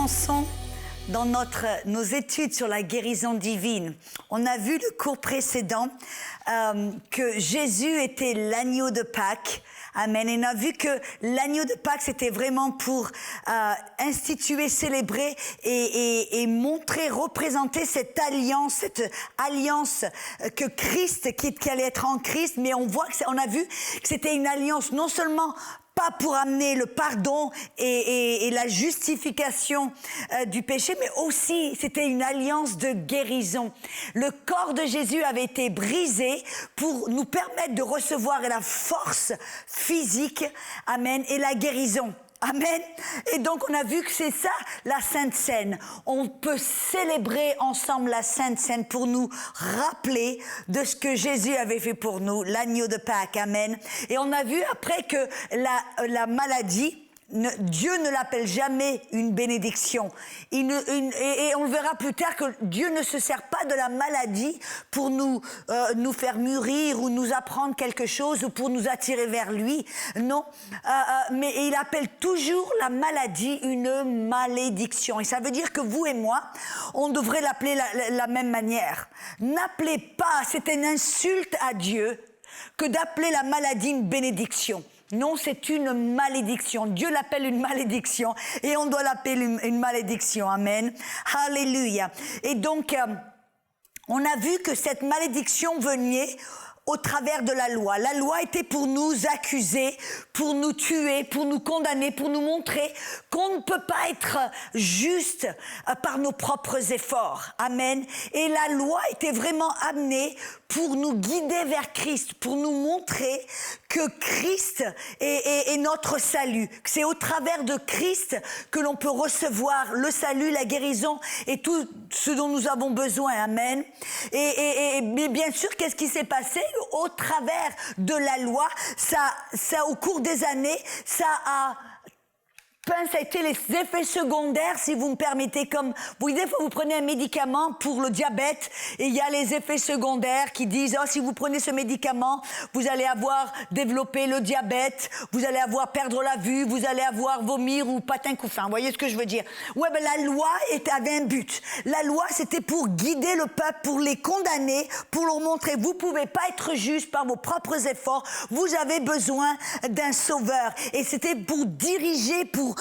avançons dans nos études sur la guérison divine. On a vu le cours précédent que Jésus était l'agneau de Pâques. Amen. Et on a vu que l'agneau de Pâques, c'était vraiment pour instituer, célébrer et montrer, représenter cette alliance que Christ, qui allait être en Christ. Mais on voit on a vu que c'était une alliance non seulement pas pour amener le pardon et la justification du péché, mais aussi c'était une alliance de guérison. Le corps de Jésus avait été brisé pour nous permettre de recevoir la force physique, amen, et la guérison. Amen. Et donc, on a vu que c'est ça, la Sainte Seine. On peut célébrer ensemble la Sainte Seine pour nous rappeler de ce que Jésus avait fait pour nous, l'agneau de Pâques. Amen. Et on a vu après que la maladie, Dieu ne l'appelle jamais une bénédiction. Et on le verra plus tard que Dieu ne se sert pas de la maladie pour nous faire mûrir ou nous apprendre quelque chose ou pour nous attirer vers lui. Non, mais il appelle toujours la maladie une malédiction. Et ça veut dire que vous et moi, on devrait l'appeler la même manière. N'appelez pas, c'est une insulte à Dieu que d'appeler la maladie une bénédiction. Non, c'est une malédiction. Dieu l'appelle une malédiction et on doit l'appeler une malédiction. Amen. Alléluia. Et donc, on a vu que cette malédiction venait au travers de la loi. La loi était pour nous accuser, pour nous tuer, pour nous condamner, pour nous montrer qu'on ne peut pas être juste par nos propres efforts. Amen. Et la loi était vraiment amenée pour nous guider vers Christ, pour nous montrer que Christ est notre salut. C'est au travers de Christ que l'on peut recevoir le salut, la guérison et tout ce dont nous avons besoin. Amen. Mais bien sûr, qu'est-ce qui s'est passé? Au travers de la loi, ça au cours des années, ça a été les effets secondaires, si vous me permettez, comme vous voyez, des fois vous prenez un médicament pour le diabète et il y a les effets secondaires qui disent si vous prenez ce médicament, vous allez avoir développé le diabète, vous allez avoir perdre la vue, vous allez avoir vomir ou patin couffin. Vous voyez ce que je veux dire? Ouais, ben la loi avait un but. La loi, c'était pour guider le peuple, pour les condamner, pour leur montrer vous pouvez pas être juste par vos propres efforts, vous avez besoin d'un sauveur. Et c'était pour diriger, pour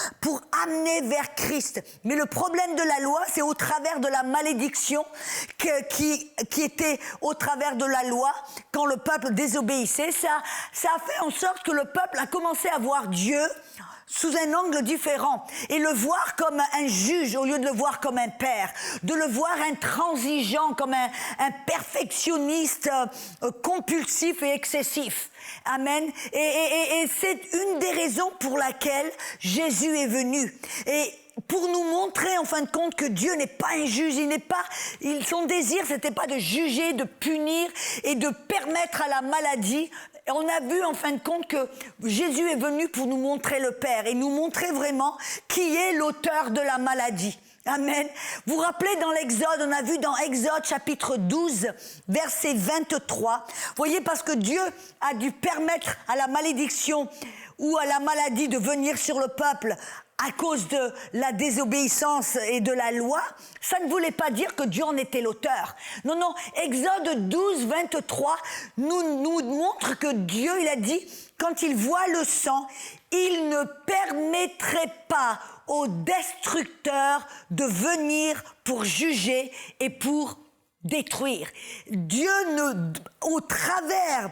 amener vers Christ. Mais le problème de la loi, c'est au travers de la malédiction qui était au travers de la loi, quand le peuple désobéissait, ça a fait en sorte que le peuple a commencé à voir Dieu sous un angle différent et le voir comme un juge au lieu de le voir comme un père, de le voir intransigeant, comme un perfectionniste compulsif et excessif. Amen. Et c'est une des raisons pour laquelle Jésus est venu. Et pour nous montrer en fin de compte que Dieu n'est pas un juge, son désir c'était pas de juger, de punir et de permettre à la maladie. Et on a vu en fin de compte que Jésus est venu pour nous montrer le Père et nous montrer vraiment qui est l'auteur de la maladie. Amen. Vous vous rappelez dans l'Exode, on a vu dans Exode chapitre 12, verset 23. Vous voyez, parce que Dieu a dû permettre à la malédiction ou à la maladie de venir sur le peuple à cause de la désobéissance et de la loi, ça ne voulait pas dire que Dieu en était l'auteur. Non, Exode 12, 23 nous montre que Dieu, il a dit, quand il voit le sang, il ne permettrait pas au destructeur de venir pour juger et pour détruire. Dieu, au travers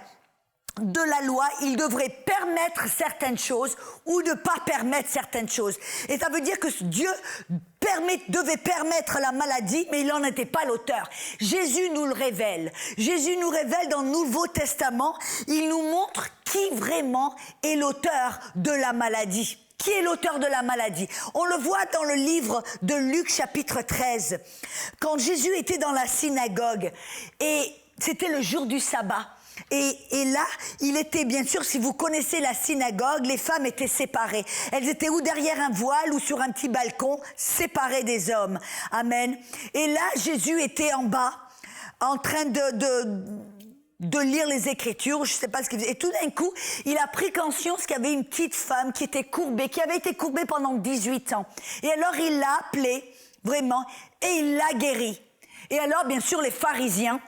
de la loi, il devrait permettre certaines choses ou ne pas permettre certaines choses. Et ça veut dire que Dieu devait permettre la maladie, mais il n'en était pas l'auteur. Jésus nous le révèle. Jésus nous révèle dans le Nouveau Testament, il nous montre qui vraiment est l'auteur de la maladie. Qui est l'auteur de la maladie? On le voit dans le livre de Luc chapitre 13. Quand Jésus était dans la synagogue, et c'était le jour du sabbat, et là, il était, bien sûr, si vous connaissez la synagogue, les femmes étaient séparées. Elles étaient ou derrière un voile ou sur un petit balcon, séparées des hommes. Amen. Et là, Jésus était en bas, en train de lire les Écritures, je ne sais pas ce qu'il faisait. Et tout d'un coup, il a pris conscience qu'il y avait une petite femme qui était courbée, qui avait été courbée pendant 18 ans. Et alors, il l'a appelée, vraiment, et il l'a guérie. Et alors, bien sûr, les pharisiens,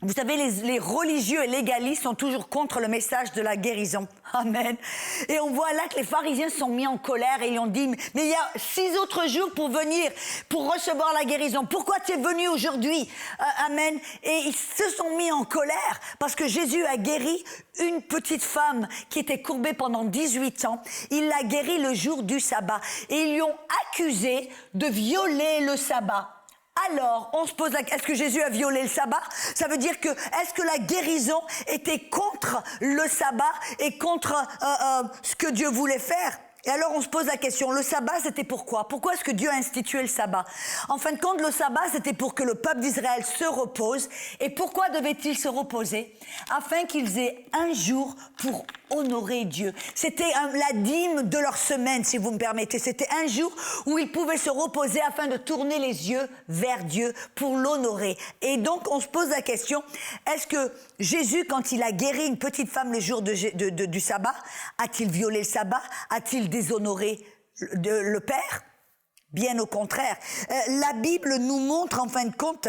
vous savez, les religieux et légalistes sont toujours contre le message de la guérison. Amen. Et on voit là que les pharisiens se sont mis en colère et ils ont dit, mais il y a 6 autres jours pour venir, pour recevoir la guérison. Pourquoi tu es venu aujourd'hui? Amen. Et ils se sont mis en colère parce que Jésus a guéri une petite femme qui était courbée pendant 18 ans. Il l'a guérie le jour du sabbat. Et ils lui ont accusé de violer le sabbat. Alors, on se pose la question, est-ce que Jésus a violé le sabbat? Ça veut dire que, est-ce que la guérison était contre le sabbat et contre ce que Dieu voulait faire? Et alors, on se pose la question, le sabbat, c'était pourquoi? Pourquoi est-ce que Dieu a institué le sabbat? En fin de compte, le sabbat, c'était pour que le peuple d'Israël se repose. Et pourquoi devait-il se reposer? Afin qu'ils aient un jour pour honorer Dieu. C'était la dîme de leur semaine, si vous me permettez. C'était un jour où ils pouvaient se reposer afin de tourner les yeux vers Dieu pour l'honorer. Et donc, on se pose la question, est-ce que Jésus, quand il a guéri une petite femme le jour du sabbat, a-t-il violé le sabbat? A-t-il déshonoré le Père? Bien au contraire. La Bible nous montre, en fin de compte,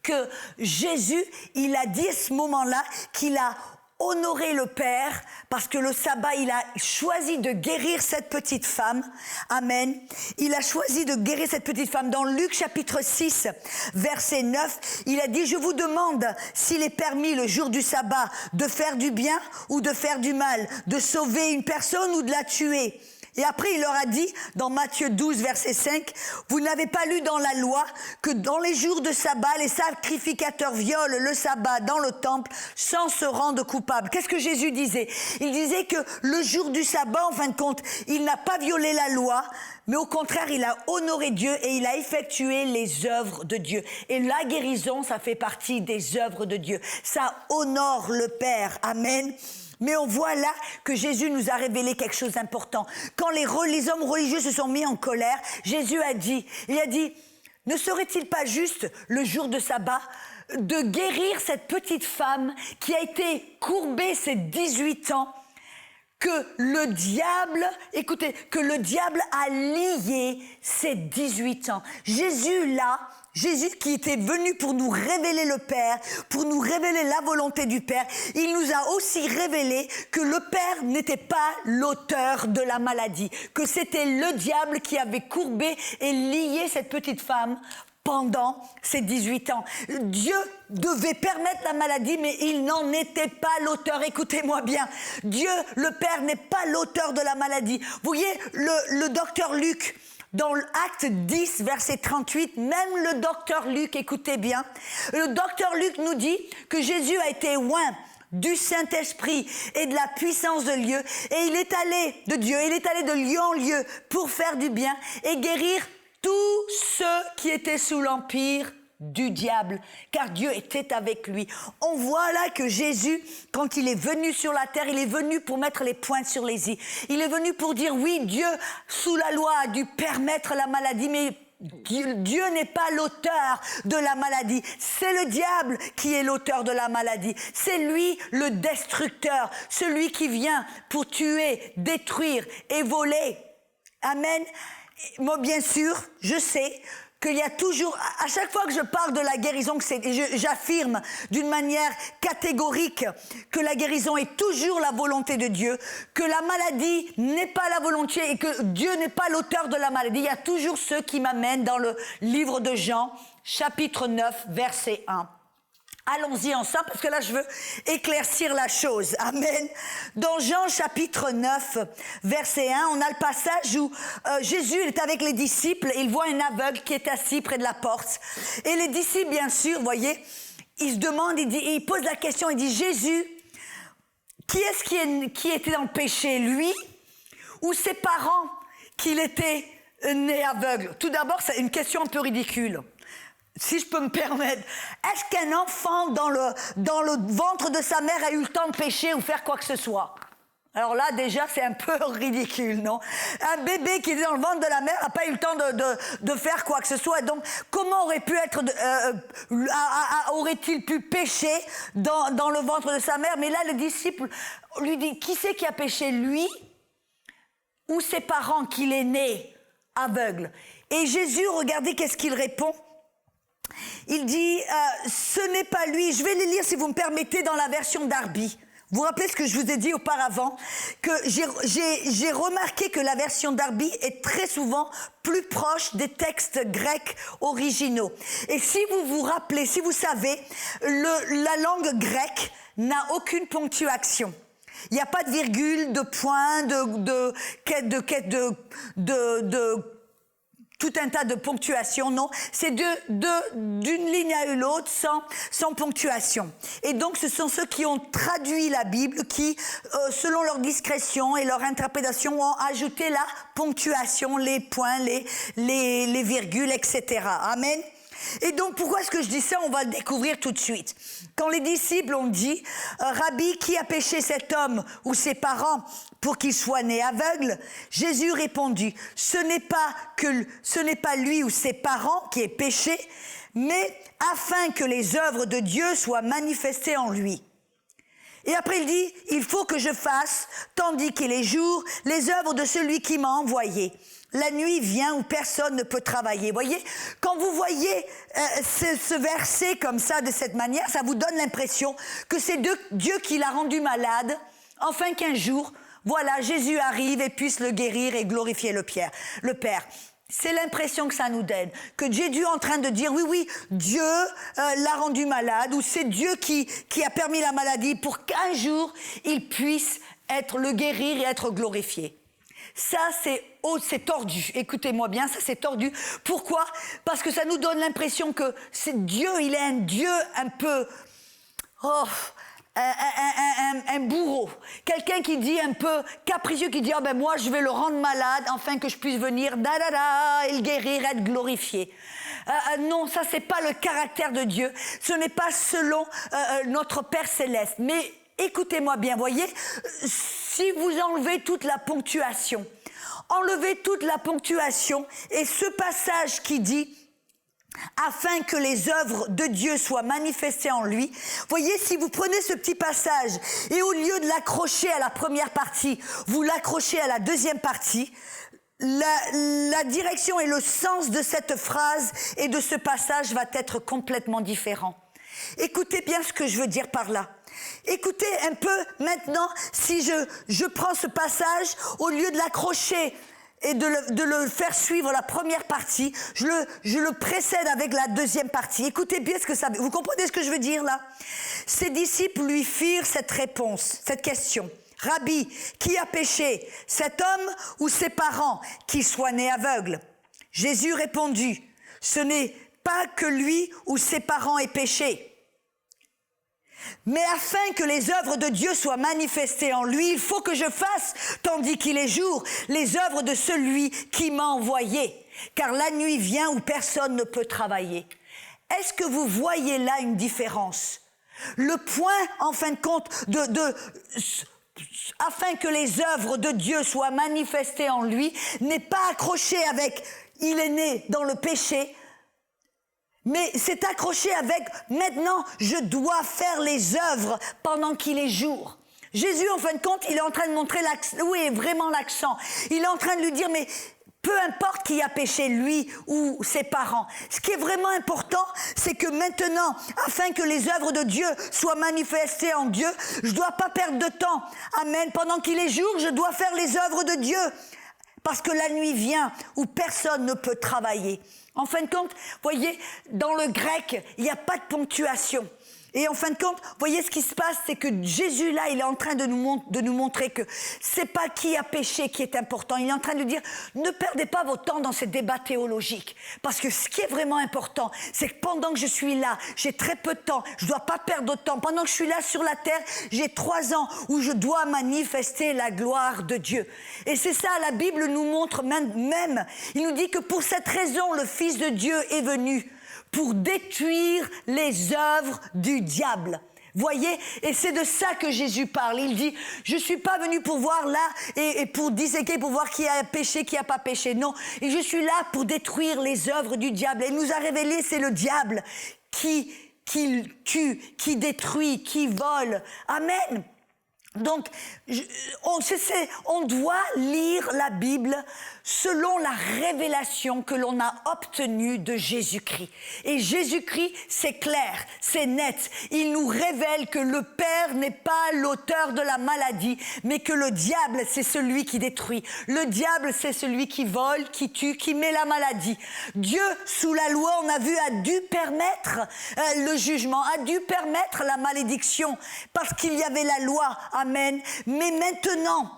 que Jésus, il a dit à ce moment-là qu'il a honorer le Père, parce que le sabbat, il a choisi de guérir cette petite femme. Amen. Il a choisi de guérir cette petite femme. Dans Luc chapitre 6, verset 9, il a dit, je vous demande s'il est permis le jour du sabbat de faire du bien ou de faire du mal, de sauver une personne ou de la tuer. Et après, il leur a dit, dans Matthieu 12, verset 5, « Vous n'avez pas lu dans la loi que dans les jours de sabbat, les sacrificateurs violent le sabbat dans le temple sans se rendre coupables. » Qu'est-ce que Jésus disait? Il disait que le jour du sabbat, en fin de compte, il n'a pas violé la loi, mais au contraire, il a honoré Dieu et il a effectué les œuvres de Dieu. Et la guérison, ça fait partie des œuvres de Dieu. Ça honore le Père. Amen. Mais on voit là que Jésus nous a révélé quelque chose d'important. Quand les hommes religieux se sont mis en colère, Jésus a dit, ne serait-il pas juste le jour de sabbat de guérir cette petite femme qui a été courbée ces 18 ans, que le diable a lié ces 18 ans. Jésus qui était venu pour nous révéler le Père, pour nous révéler la volonté du Père, il nous a aussi révélé que le Père n'était pas l'auteur de la maladie, que c'était le diable qui avait courbé et lié cette petite femme pendant ces 18 ans. Dieu devait permettre la maladie, mais il n'en était pas l'auteur. Écoutez-moi bien, Dieu, le Père, n'est pas l'auteur de la maladie. Vous voyez, le docteur Luc, dans l'acte 10, verset 38, même le docteur Luc, écoutez bien, le docteur Luc nous dit que Jésus a été oint du Saint-Esprit et de la puissance de Dieu, et il est allé de lieu en lieu pour faire du bien et guérir tous ceux qui étaient sous l'empire du diable, car Dieu était avec lui. On voit là que Jésus, quand il est venu sur la terre, il est venu pour mettre les points sur les i. Il est venu pour dire, oui, Dieu, sous la loi, a dû permettre la maladie, mais Dieu n'est pas l'auteur de la maladie. C'est le diable qui est l'auteur de la maladie. C'est lui le destructeur, celui qui vient pour tuer, détruire et voler. Amen. Moi, bien sûr, je sais qu'il y a toujours, à chaque fois que je parle de la guérison, j'affirme d'une manière catégorique que la guérison est toujours la volonté de Dieu, que la maladie n'est pas la volonté et que Dieu n'est pas l'auteur de la maladie. Il y a toujours ceux qui m'amènent dans le livre de Jean, chapitre 9, verset 1. Allons-y ensemble, parce que là, je veux éclaircir la chose. Amen. Dans Jean, chapitre 9, verset 1, on a le passage où Jésus est avec les disciples et il voit un aveugle qui est assis près de la porte. Et les disciples, bien sûr, voyez, ils se demandent, ils posent la question, ils disent, Jésus, qui est-ce qui était dans le péché, lui ou ses parents qu'il était né aveugle? Tout d'abord, c'est une question un peu ridicule. Si je peux me permettre, est-ce qu'un enfant dans le ventre de sa mère a eu le temps de pécher ou faire quoi que ce soit? Alors là, déjà, c'est un peu ridicule, non? Un bébé qui est dans le ventre de la mère n'a pas eu le temps de faire quoi que ce soit. Donc, comment aurait-il pu pécher dans le ventre de sa mère? Mais là, le disciple lui dit, qui c'est qui a péché, lui ou ses parents qu'il est né aveugle? Et Jésus, regardez qu'est-ce qu'il répond. Il dit, ce n'est pas lui. Je vais les lire, si vous me permettez, dans la version Darby. Vous vous rappelez ce que je vous ai dit auparavant, que j'ai remarqué que la version Darby est très souvent plus proche des textes grecs originaux. Et si vous vous rappelez, si vous savez, la langue grecque n'a aucune ponctuation. Il n'y a pas de virgule, de point, tout un tas de ponctuations, non, c'est d'une ligne à l'autre sans ponctuation. Et donc, ce sont ceux qui ont traduit la Bible qui, selon leur discrétion et leur interprétation, ont ajouté la ponctuation, les points, les virgules, etc. Amen. Et donc, pourquoi est-ce que je dis ça? On va le découvrir tout de suite. Quand les disciples ont dit « Rabbi, qui a péché cet homme ou ses parents pour qu'il soit né aveugle ?» Jésus répondit « Ce n'est pas lui ou ses parents qui est péché, mais afin que les œuvres de Dieu soient manifestées en lui. » Et après il dit « Il faut que je fasse, tandis qu'il est jour, les œuvres de celui qui m'a envoyé. » La nuit vient où personne ne peut travailler. Voyez, quand vous voyez ce verset comme ça, de cette manière, ça vous donne l'impression que c'est Dieu qui l'a rendu malade, afin qu'un jour, voilà, Jésus arrive et puisse le guérir et glorifier le Père. C'est l'impression que ça nous donne, que Jésus est en train de dire, oui, Dieu l'a rendu malade, ou c'est Dieu qui a permis la maladie pour qu'un jour, il puisse le guérir et être glorifié. Ça, c'est tordu. Écoutez-moi bien, ça, c'est tordu. Pourquoi? Parce que ça nous donne l'impression que c'est Dieu, il est un Dieu un peu... un bourreau. Quelqu'un qui dit un peu capricieux, qui dit « moi, je vais le rendre malade, afin que je puisse venir, et le guérir, être glorifié. » Non, ça, c'est pas le caractère de Dieu. Ce n'est pas selon notre Père Céleste. Mais... écoutez-moi bien, voyez, si vous enlevez toute la ponctuation, et ce passage qui dit « afin que les œuvres de Dieu soient manifestées en lui », voyez, si vous prenez ce petit passage et au lieu de l'accrocher à la première partie, vous l'accrochez à la deuxième partie, la direction et le sens de cette phrase et de ce passage va être complètement différent. Écoutez bien ce que je veux dire par là. Écoutez un peu maintenant, si je prends ce passage, au lieu de l'accrocher et de le faire suivre la première partie, je le précède avec la deuxième partie. Écoutez bien ce que ça veut. Vous comprenez ce que je veux dire là? Ses disciples lui firent cette réponse, cette question. Rabbi, qui a péché, cet homme ou ses parents, qu'il soit né aveugle? Jésus répondit, ce n'est pas que lui ou ses parents aient péché, mais afin que les œuvres de Dieu soient manifestées en lui, il faut que je fasse, tandis qu'il est jour, les œuvres de celui qui m'a envoyé. Car la nuit vient où personne ne peut travailler. Est-ce que vous voyez là une différence? Le point, en fin de compte, afin que les œuvres de Dieu soient manifestées en lui, n'est pas accroché avec « il est né dans le péché », mais c'est accroché avec « maintenant, je dois faire les œuvres pendant qu'il est jour ». Jésus, en fin de compte, il est en train de montrer vraiment l'accent. Il est en train de lui dire « mais peu importe qui a péché, lui ou ses parents. Ce qui est vraiment important, c'est que maintenant, afin que les œuvres de Dieu soient manifestées en Dieu, je ne dois pas perdre de temps. Amen. Pendant qu'il est jour, je dois faire les œuvres de Dieu. Parce que la nuit vient où personne ne peut travailler. » En fin de compte, voyez, dans le grec, il n'y a pas de ponctuation. Et en fin de compte, voyez ce qui se passe, c'est que Jésus, là, il est en train de nous montrer que c'est pas qui a péché qui est important. Il est en train de dire, ne perdez pas votre temps dans ces débats théologiques. Parce que ce qui est vraiment important, c'est que pendant que je suis là, j'ai très peu de temps, je dois pas perdre de temps. Pendant que je suis là sur la terre, j'ai 3 ans où je dois manifester la gloire de Dieu. Et c'est ça, la Bible nous montre même. Il nous dit que pour cette raison, le Fils de Dieu est venu pour détruire les œuvres du diable. Voyez, et c'est de ça que Jésus parle. Il dit, je suis pas venu pour voir là et pour disséquer, pour voir qui a péché, qui a pas péché. Non, et je suis là pour détruire les œuvres du diable. Et il nous a révélé, c'est le diable qui tue, qui détruit, qui vole. Amen. Donc, on doit lire la Bible selon la révélation que l'on a obtenue de Jésus-Christ. Et Jésus-Christ, c'est clair, c'est net. Il nous révèle que le Père n'est pas l'auteur de la maladie, mais que le diable, c'est celui qui détruit. Le diable, c'est celui qui vole, qui tue, qui met la maladie. Dieu, sous la loi, on a vu, a dû permettre le jugement, a dû permettre la malédiction, parce qu'il y avait la loi. Amen. Mais maintenant,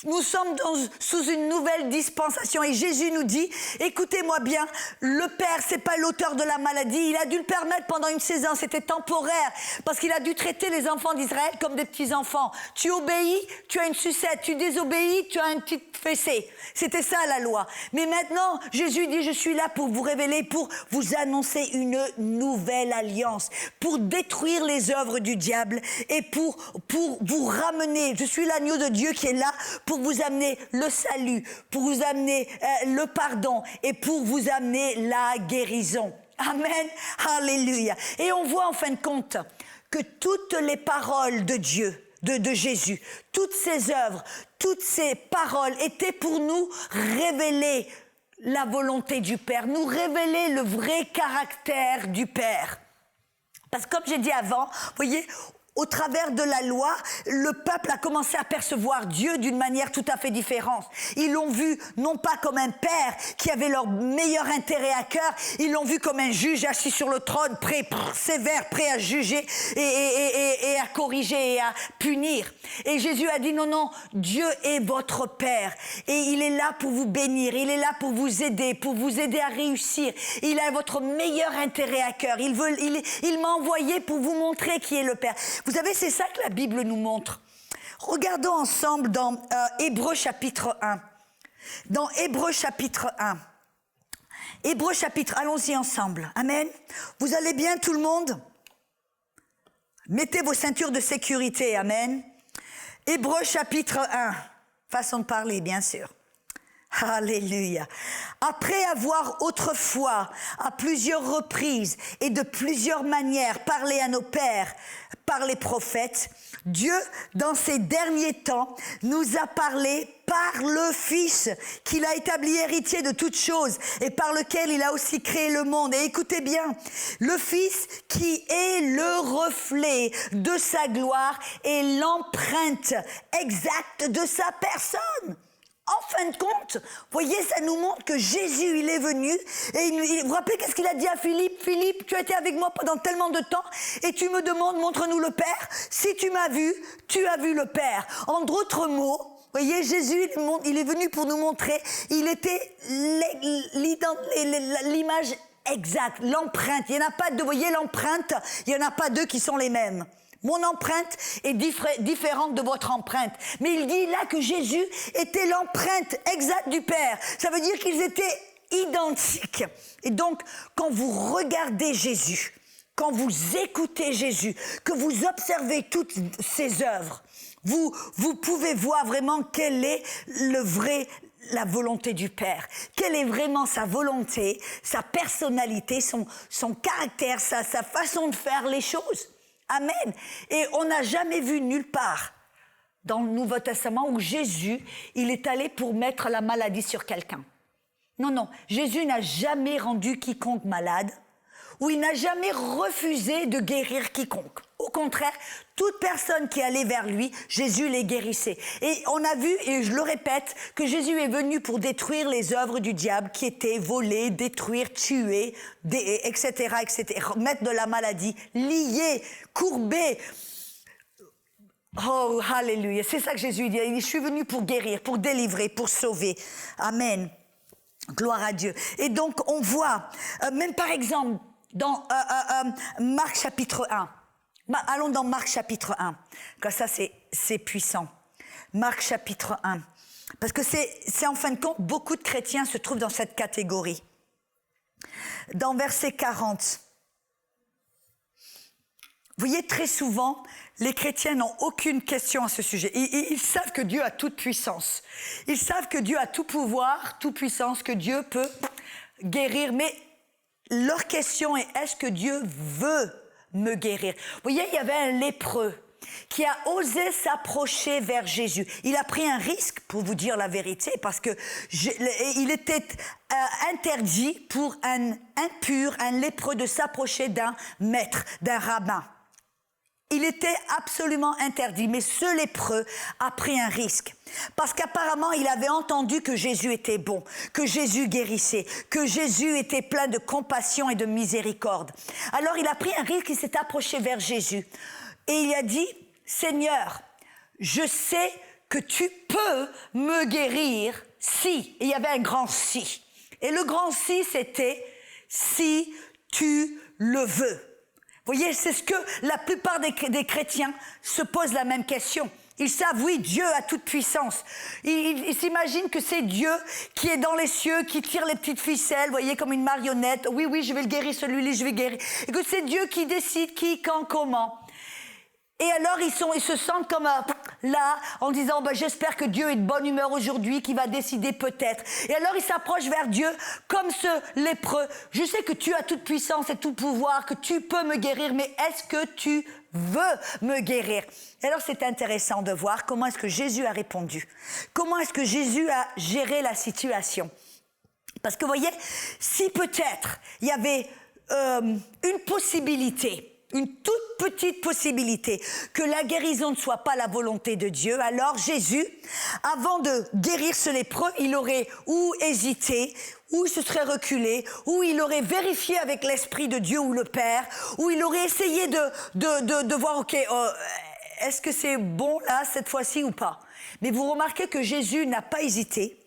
nous sommes sous une nouvelle dispensation et Jésus nous dit, écoutez-moi bien, le Père, c'est pas l'auteur de la maladie, il a dû le permettre pendant une saison, c'était temporaire, parce qu'il a dû traiter les enfants d'Israël comme des petits-enfants. Tu obéis, tu as une sucette, tu désobéis, tu as une petite fessée. C'était ça la loi. Mais maintenant, Jésus dit, je suis là pour vous révéler, pour vous annoncer une nouvelle alliance, pour détruire les œuvres du diable et pour vous ramener. Je suis l'agneau de Dieu qui est là pour vous amener le salut, pour vous amener le pardon et pour vous amener la guérison. Amen. Alléluia. Et on voit en fin de compte que toutes les paroles de Dieu, de Jésus, toutes ses œuvres, toutes ses paroles étaient pour nous révéler la volonté du Père, nous révéler le vrai caractère du Père. Parce que comme j'ai dit avant, vous voyez, au travers de la loi, le peuple a commencé à percevoir Dieu d'une manière tout à fait différente. Ils l'ont vu non pas comme un père qui avait leur meilleur intérêt à cœur, ils l'ont vu comme un juge assis sur le trône, sévère, prêt à juger et à corriger et à punir. Et Jésus a dit non, Dieu est votre Père et il est là pour vous bénir, il est là pour vous aider à réussir. Il a votre meilleur intérêt à cœur. Il m'a envoyé pour vous montrer qui est le Père. Vous savez, c'est ça que la Bible nous montre. Regardons ensemble dans Hébreux chapitre 1. Dans Hébreux chapitre 1. Hébreux chapitre, allons-y ensemble. Amen. Vous allez bien tout le monde? Mettez vos ceintures de sécurité. Amen. Hébreux chapitre 1. Façon de parler, bien sûr. Alléluia. Après avoir autrefois, à plusieurs reprises et de plusieurs manières parlé à nos pères par les prophètes, Dieu, dans ces derniers temps, nous a parlé par le Fils, qu'il a établi héritier de toutes choses et par lequel il a aussi créé le monde. Et écoutez bien, le Fils qui est le reflet de sa gloire et l'empreinte exacte de sa personne. En fin de compte, vous voyez, ça nous montre que Jésus, il est venu et vous vous rappelez qu'est-ce qu'il a dit à Philippe? Philippe, tu as été avec moi pendant tellement de temps et tu me demandes, montre-nous le Père. Si tu m'as vu, tu as vu le Père. En d'autres mots, vous voyez, Jésus, il est venu pour nous montrer, il était l'image exacte, l'empreinte. Il n'y en a pas deux, vous voyez, l'empreinte, il n'y en a pas deux qui sont les mêmes. Mon empreinte est différente de votre empreinte. Mais il dit là que Jésus était l'empreinte exacte du Père. Ça veut dire qu'ils étaient identiques. Et donc, quand vous regardez Jésus, quand vous écoutez Jésus, que vous observez toutes ses œuvres, vous pouvez voir vraiment quelle est la volonté du Père. Quelle est vraiment sa volonté, sa personnalité, son caractère, sa façon de faire les choses. Amen. Et on n'a jamais vu nulle part dans le Nouveau Testament où Jésus, il est allé pour mettre la maladie sur quelqu'un. Non, Jésus n'a jamais rendu quiconque malade, ou il n'a jamais refusé de guérir quiconque. Au contraire, toute personne qui allait vers lui, Jésus les guérissait. Et on a vu, et je le répète, que Jésus est venu pour détruire les œuvres du diable qui étaient voler, détruire, tuer, etc., mettre de la maladie, lier, courber. Oh, alléluia. C'est ça que Jésus dit. Je suis venu pour guérir, pour délivrer, pour sauver. Amen. Gloire à Dieu. Et donc, on voit, même par exemple, dans Marc chapitre 1. Allons dans Marc chapitre 1. Comme ça, c'est puissant. Marc chapitre 1. Parce que c'est en fin de compte, beaucoup de chrétiens se trouvent dans cette catégorie. Dans verset 40. Vous voyez, très souvent, les chrétiens n'ont aucune question à ce sujet. Ils savent que Dieu a toute puissance. Ils savent que Dieu a tout pouvoir, toute puissance, que Dieu peut guérir. Mais leur question est, est-ce que Dieu veut me guérir? Vous voyez, il y avait un lépreux qui a osé s'approcher vers Jésus. Il a pris un risque, pour vous dire la vérité, parce que il était interdit pour un impur, un lépreux, de s'approcher d'un maître, d'un rabbin. Il était absolument interdit, mais ce lépreux a pris un risque. Parce qu'apparemment, il avait entendu que Jésus était bon, que Jésus guérissait, que Jésus était plein de compassion et de miséricorde. Alors, il a pris un risque, il s'est approché vers Jésus. Et il a dit, « Seigneur, je sais que tu peux me guérir si. » Et il y avait un grand « si ». Et le grand « si », c'était « si tu le veux ». Vous voyez, c'est ce que la plupart des chrétiens se posent la même question. Ils savent, oui, Dieu a toute puissance. Ils s'imaginent que c'est Dieu qui est dans les cieux, qui tire les petites ficelles, vous voyez, comme une marionnette. Oui, oui, je vais le guérir, celui-là, je vais le guérir. Et que c'est Dieu qui décide qui, quand, comment. Et alors, ils se sentent comme là, en disant, j'espère que Dieu est de bonne humeur aujourd'hui, qu'il va décider peut-être. Et alors, ils s'approchent vers Dieu, comme ce lépreux. Je sais que tu as toute puissance et tout pouvoir, que tu peux me guérir, mais est-ce que tu veux me guérir? Et alors, c'est intéressant de voir comment est-ce que Jésus a répondu. Comment est-ce que Jésus a géré la situation? Parce que, vous voyez, si peut-être il y avait une possibilité, une toute petite possibilité que la guérison ne soit pas la volonté de Dieu, alors Jésus, avant de guérir ce lépreux, il aurait ou hésité, ou il se serait reculé, ou il aurait vérifié avec l'Esprit de Dieu ou le Père, ou il aurait essayé de voir, ok, est-ce que c'est bon là, cette fois-ci ou pas? Mais vous remarquez que Jésus n'a pas hésité.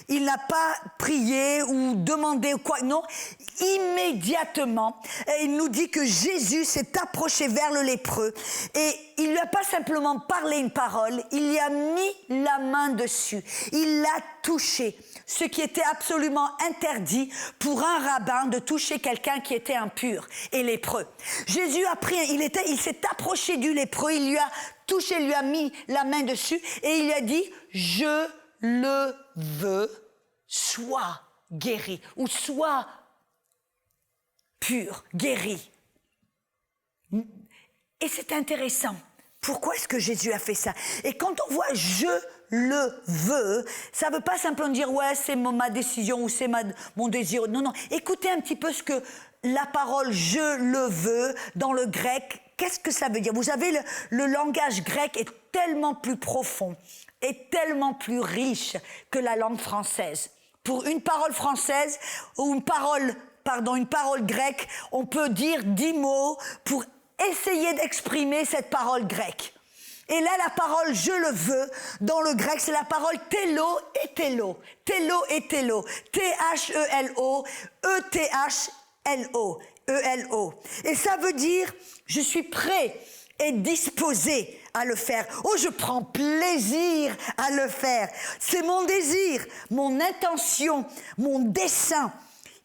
Il n'a pas prié ou demandé quoi, non, immédiatement, il nous dit que Jésus s'est approché vers le lépreux et il ne lui a pas simplement parlé une parole, il lui a mis la main dessus, il l'a touché, ce qui était absolument interdit pour un rabbin de toucher quelqu'un qui était impur et lépreux. Jésus a pris, il s'est approché du lépreux, il lui a touché, il lui a mis la main dessus et il lui a dit « Je le veux, sois guéri ou sois pur, guéri. » Et c'est intéressant. Pourquoi est-ce que Jésus a fait ça? Et quand on voit « je le veux », ça ne veut pas simplement dire « ouais, c'est ma décision » ou « c'est mon désir ». Non, non. Écoutez un petit peu ce que la parole « je le veux » dans le grec, qu'est-ce que ça veut dire? Vous savez, le langage grec est tellement plus profond, est tellement plus riche que la langue française. Pour une parole française ou une parole grecque, on peut dire 10 mots pour essayer d'exprimer cette parole grecque. Et là, la parole « je le veux » dans le grec, c'est la parole « télo » et « télo ». Télo et « télo ». T-H-E-L-O, E-T-H-L-O, E-L-O. Et ça veut dire « je suis prêt » et disposé à le faire. Oh, je prends plaisir à le faire. C'est mon désir, mon intention, mon dessein.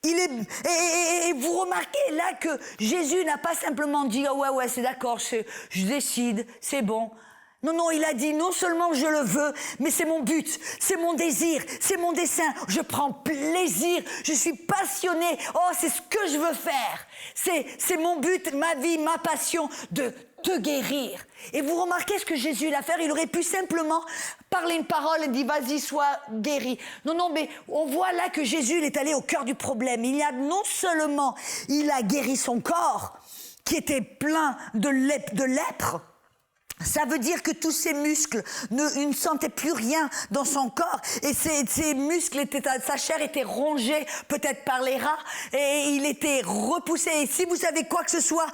Et vous remarquez là que Jésus n'a pas simplement dit « oh ouais, c'est d'accord, je décide, c'est bon ». Non, non, il a dit non seulement je le veux, mais c'est mon but, c'est mon désir, c'est mon dessein. Je prends plaisir, je suis passionné. Oh, c'est ce que je veux faire. C'est mon but, ma vie, ma passion de te guérir. Et vous remarquez ce que Jésus a fait. Il aurait pu simplement parler une parole et dire vas-y, sois guéri. Non, non, mais on voit là que Jésus il est allé au cœur du problème. Non seulement il a guéri son corps, qui était plein de lèpre. Ça veut dire que tous ses muscles ne sentaient plus rien dans son corps et ses muscles, sa chair était rongée peut-être par les rats et il était repoussé. Et si vous savez quoi que ce soit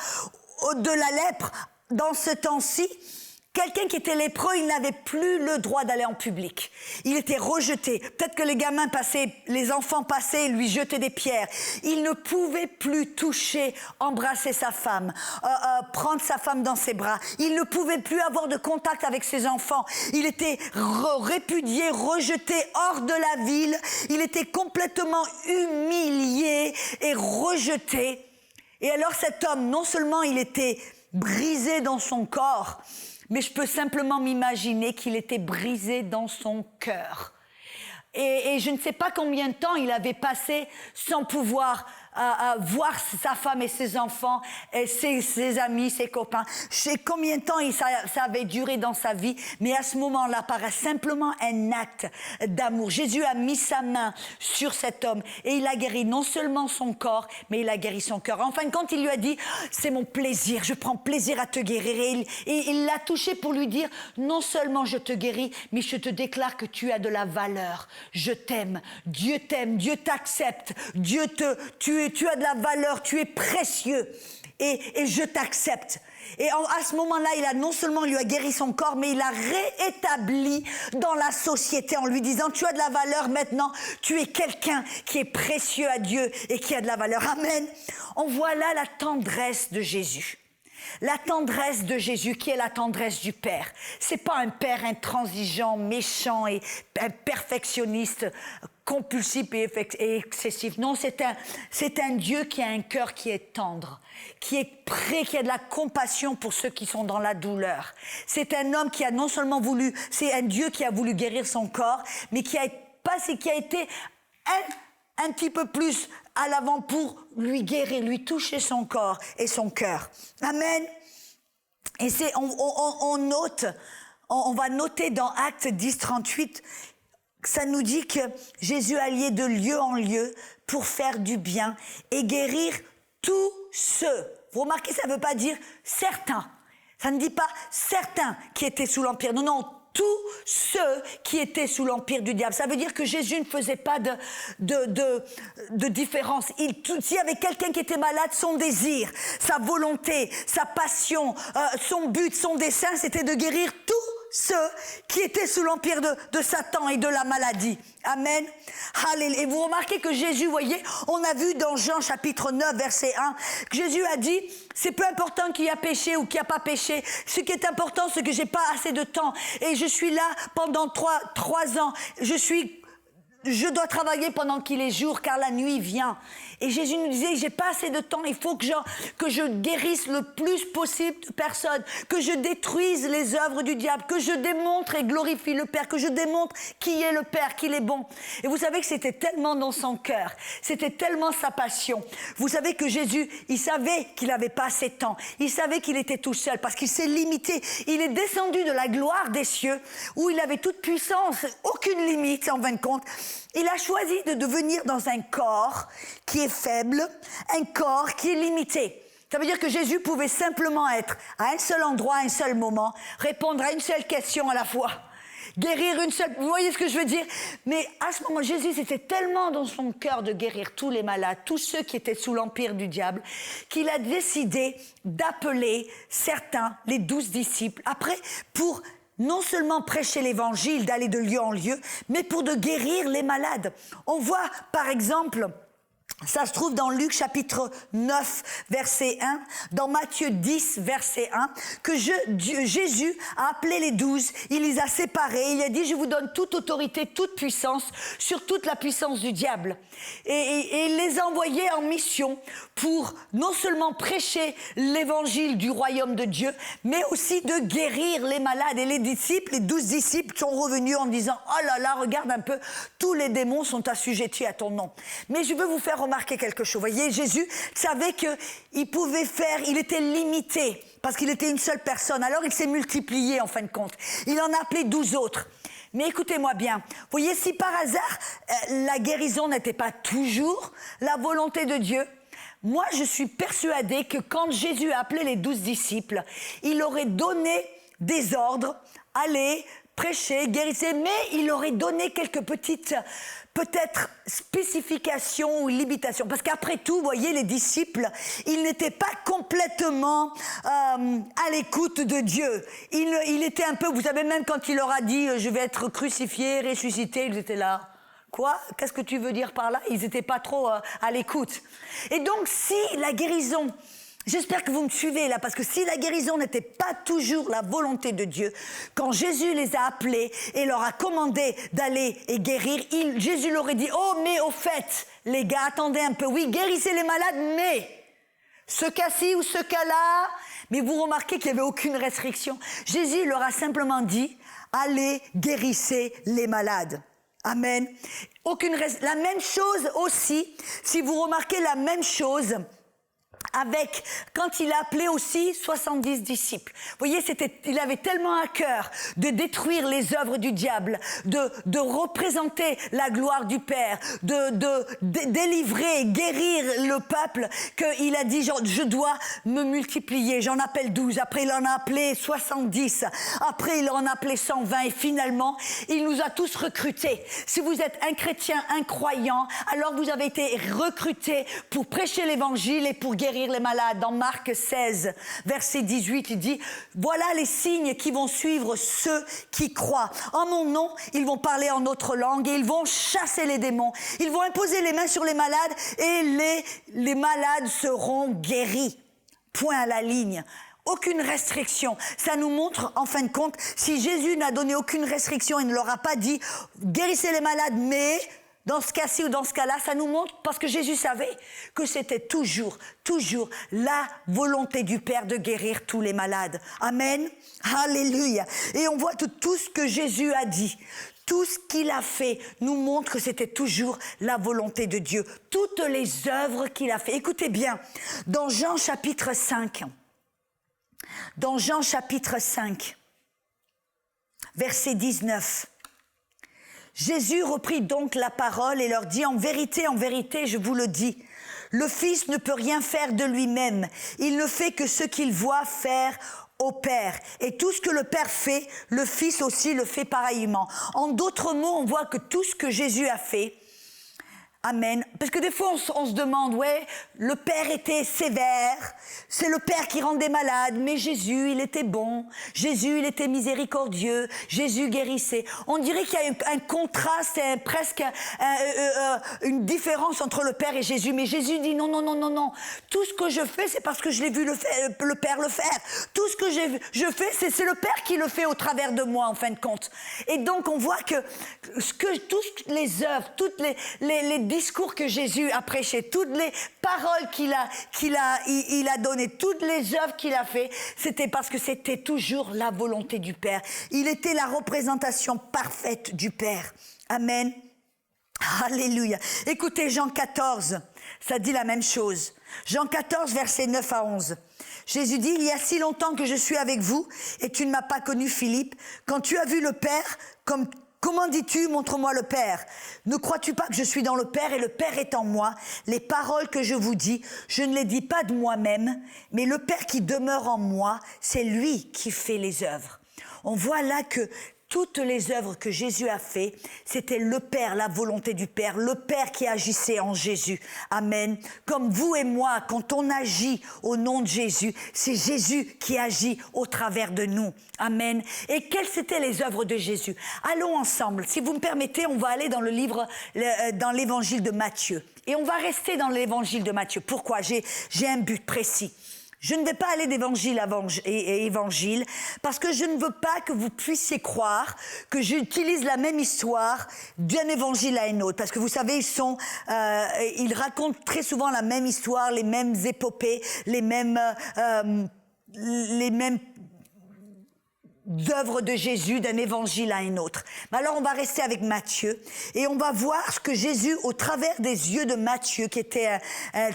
de la lèpre, dans ce temps-ci, quelqu'un qui était lépreux, il n'avait plus le droit d'aller en public. Il était rejeté. Peut-être que les gamins passaient, les enfants passaient et lui jetaient des pierres. Il ne pouvait plus toucher, embrasser sa femme, prendre sa femme dans ses bras. Il ne pouvait plus avoir de contact avec ses enfants. Il était répudié, rejeté hors de la ville. Il était complètement humilié et rejeté. Et alors cet homme, non seulement il était brisé dans son corps, mais je peux simplement m'imaginer qu'il était brisé dans son cœur. Et je ne sais pas combien de temps il avait passé sans pouvoir voir sa femme et ses enfants, et ses amis, ses copains. Je sais combien de temps ça avait duré dans sa vie, mais à ce moment-là, par simplement un acte d'amour, Jésus a mis sa main sur cet homme et il a guéri non seulement son corps, mais il a guéri son cœur. En fin de compte, il lui a dit, c'est mon plaisir, je prends plaisir à te guérir. Et il l'a touché pour lui dire, non seulement je te guéris, mais je te déclare que tu as de la valeur. Je t'aime, Dieu t'accepte, tu as de la valeur, tu es précieux et je t'accepte. Et à ce moment-là, il a non seulement lui a guéri son corps, mais il a réétabli dans la société en lui disant, tu as de la valeur maintenant, tu es quelqu'un qui est précieux à Dieu et qui a de la valeur. Amen. On voit là la tendresse de Jésus. La tendresse de Jésus, qui est la tendresse du Père. C'est pas un Père intransigeant, méchant et un perfectionniste compulsif et excessif. Non, c'est un Dieu qui a un cœur qui est tendre, qui est prêt, qui a de la compassion pour ceux qui sont dans la douleur. C'est un homme qui a non seulement voulu, c'est un Dieu qui a voulu guérir son corps, mais qui a été un petit peu plus à l'avant pour lui guérir, lui toucher son corps et son cœur. Amen. Et on va noter dans Actes 10, 38, ça nous dit que Jésus allait de lieu en lieu pour faire du bien et guérir tous ceux. Vous remarquez, ça ne veut pas dire certains. Ça ne dit pas certains qui étaient sous l'empire. Non, tous ceux qui étaient sous l'empire du diable. Ça veut dire que Jésus ne faisait pas de différence. S'il y avait quelqu'un qui était malade, son désir, sa volonté, sa passion, son but, son dessein, c'était de guérir tous ceux qui étaient sous l'empire de Satan et de la maladie. Amen. Alléluia. Et vous remarquez que Jésus, voyez, on a vu dans Jean chapitre 9, verset 1, que Jésus a dit, c'est peu important qu'il y a péché ou qu'il n'y a pas péché. Ce qui est important, c'est que j'ai pas assez de temps. Et je suis là pendant trois ans. Je dois travailler pendant qu'il est jour, car la nuit vient. Et Jésus nous disait, j'ai pas assez de temps, il faut que je guérisse le plus possible de personnes, que je détruise les œuvres du diable, que je démontre et glorifie le Père, que je démontre qui est le Père, qu'il est bon. Et vous savez que c'était tellement dans son cœur, c'était tellement sa passion. Vous savez que Jésus, il savait qu'il n'avait pas assez de temps, il savait qu'il était tout seul, parce qu'il s'est limité. Il est descendu de la gloire des cieux, où il avait toute puissance, aucune limite en fin de compte. Il a choisi de devenir dans un corps qui est faible, un corps qui est limité. Ça veut dire que Jésus pouvait simplement être à un seul endroit, à un seul moment, répondre à une seule question à la fois, guérir une seule... Vous voyez ce que je veux dire? Mais à ce moment, Jésus, c'était tellement dans son cœur de guérir tous les malades, tous ceux qui étaient sous l'empire du diable, qu'il a décidé d'appeler certains, les 12 disciples, après pour... non seulement prêcher l'évangile, d'aller de lieu en lieu, mais pour de guérir les malades. On voit, par exemple, ça se trouve dans Luc chapitre 9, verset 1, dans Matthieu 10, verset 1, que Jésus a appelé les 12, il les a séparés, il a dit, je vous donne toute autorité, toute puissance, sur toute la puissance du diable. Et il les a envoyés en mission pour non seulement prêcher l'évangile du royaume de Dieu, mais aussi de guérir les malades. Et les disciples, les 12 disciples sont revenus en disant, oh là là, regarde un peu, tous les démons sont assujettis à ton nom. Mais je veux vous faire remarquer quelque chose. Vous voyez, Jésus savait qu'il pouvait faire, il était limité, parce qu'il était une seule personne. Alors il s'est multiplié en fin de compte. Il en a appelé 12 autres. Mais écoutez-moi bien, vous voyez, si par hasard, la guérison n'était pas toujours la volonté de Dieu, moi je suis persuadée que quand Jésus a appelé les 12 disciples, il aurait donné des ordres, allez, prêcher, guérissez, mais il aurait donné quelques petites, peut-être, spécifications ou limitations. Parce qu'après tout, vous voyez, les disciples, ils n'étaient pas complètement à l'écoute de Dieu. Il était un peu, vous savez, même quand il leur a dit « je vais être crucifié, ressuscité », ils étaient là. Quoi? Qu'est-ce que tu veux dire par là? Ils n'étaient pas trop à l'écoute. Et donc, si la guérison... J'espère que vous me suivez là, parce que si la guérison n'était pas toujours la volonté de Dieu, quand Jésus les a appelés et leur a commandé d'aller et guérir, Jésus leur aurait dit « Oh, mais au fait, les gars, attendez un peu, oui, guérissez les malades, mais ce cas-ci ou ce cas-là. Mais vous remarquez qu'il n'y avait aucune restriction. Jésus leur a simplement dit, allez, guérissez les malades. Amen. La même chose aussi, si vous remarquez la même chose, avec, quand il a appelé aussi 70 disciples. Vous voyez, il avait tellement à cœur de détruire les œuvres du diable, de représenter la gloire du Père, de délivrer, guérir le peuple, qu'il a dit, je dois me multiplier, j'en appelle 12, après il en a appelé 70, après il en a appelé 120, et finalement, il nous a tous recrutés. Si vous êtes un chrétien, un croyant, alors vous avez été recrutés pour prêcher l'évangile et pour guérir les malades. Dans Marc 16, verset 18, il dit, voilà les signes qui vont suivre ceux qui croient. En mon nom, ils vont parler en autre langue et ils vont chasser les démons. Ils vont imposer les mains sur les malades et les malades seront guéris. Point à la ligne. Aucune restriction. Ça nous montre, en fin de compte, si Jésus n'a donné aucune restriction, il ne leur a pas dit, guérissez les malades, mais dans ce cas-ci ou dans ce cas-là, ça nous montre, parce que Jésus savait que c'était toujours la volonté du Père de guérir tous les malades. Amen. Alléluia. Et on voit que tout ce que Jésus a dit, tout ce qu'il a fait nous montre que c'était toujours la volonté de Dieu. Toutes les œuvres qu'il a fait. Écoutez bien, dans Jean chapitre 5, verset 19, Jésus reprit donc la parole et leur dit, en vérité, je vous le dis, le Fils ne peut rien faire de lui-même. Il ne fait que ce qu'il voit faire au Père. Et tout ce que le Père fait, le Fils aussi le fait pareillement. En d'autres mots, on voit que tout ce que Jésus a fait, amen. Parce que des fois, on se demande, ouais, le Père était sévère, c'est le Père qui rendait malade, mais Jésus, il était bon, Jésus, il était miséricordieux, Jésus guérissait. On dirait qu'il y a un contraste, presque une différence entre le Père et Jésus, mais Jésus dit non. Tout ce que je fais, c'est parce que je l'ai vu le Père le faire. Tout ce que je fais, c'est le Père qui le fait au travers de moi, en fin de compte. Et donc, on voit que toutes les œuvres, toutes les discours que Jésus a prêchés, toutes les paroles qu'il a données, toutes les œuvres qu'il a fait, c'était parce que c'était toujours la volonté du Père. Il était la représentation parfaite du Père. Amen. Alléluia. Écoutez, Jean 14, ça dit la même chose. Jean 14, versets 9 à 11. Jésus dit, il y a si longtemps que je suis avec vous et tu ne m'as pas connu, Philippe. Quand tu as vu le Père, comment dis-tu, montre-moi le Père? Ne crois-tu pas que je suis dans le Père et le Père est en moi? Les paroles que je vous dis, je ne les dis pas de moi-même, mais le Père qui demeure en moi, c'est lui qui fait les œuvres. On voit là que toutes les œuvres que Jésus a fait, c'était le Père, la volonté du Père, le Père qui agissait en Jésus. Amen. Comme vous et moi, quand on agit au nom de Jésus, c'est Jésus qui agit au travers de nous. Amen. Et quelles étaient les œuvres de Jésus? Allons ensemble. Si vous me permettez, on va aller dans le livre, dans l'évangile de Matthieu. Et on va rester dans l'évangile de Matthieu. Pourquoi? J'ai un but précis. Je ne vais pas aller d'évangile à évangile parce que je ne veux pas que vous puissiez croire que j'utilise la même histoire d'un évangile à un autre. Parce que vous savez, ils racontent très souvent la même histoire, les mêmes épopées, les mêmes d'œuvres de Jésus d'un évangile à un autre. Mais alors on va rester avec Matthieu et on va voir ce que Jésus, au travers des yeux de Matthieu, qui était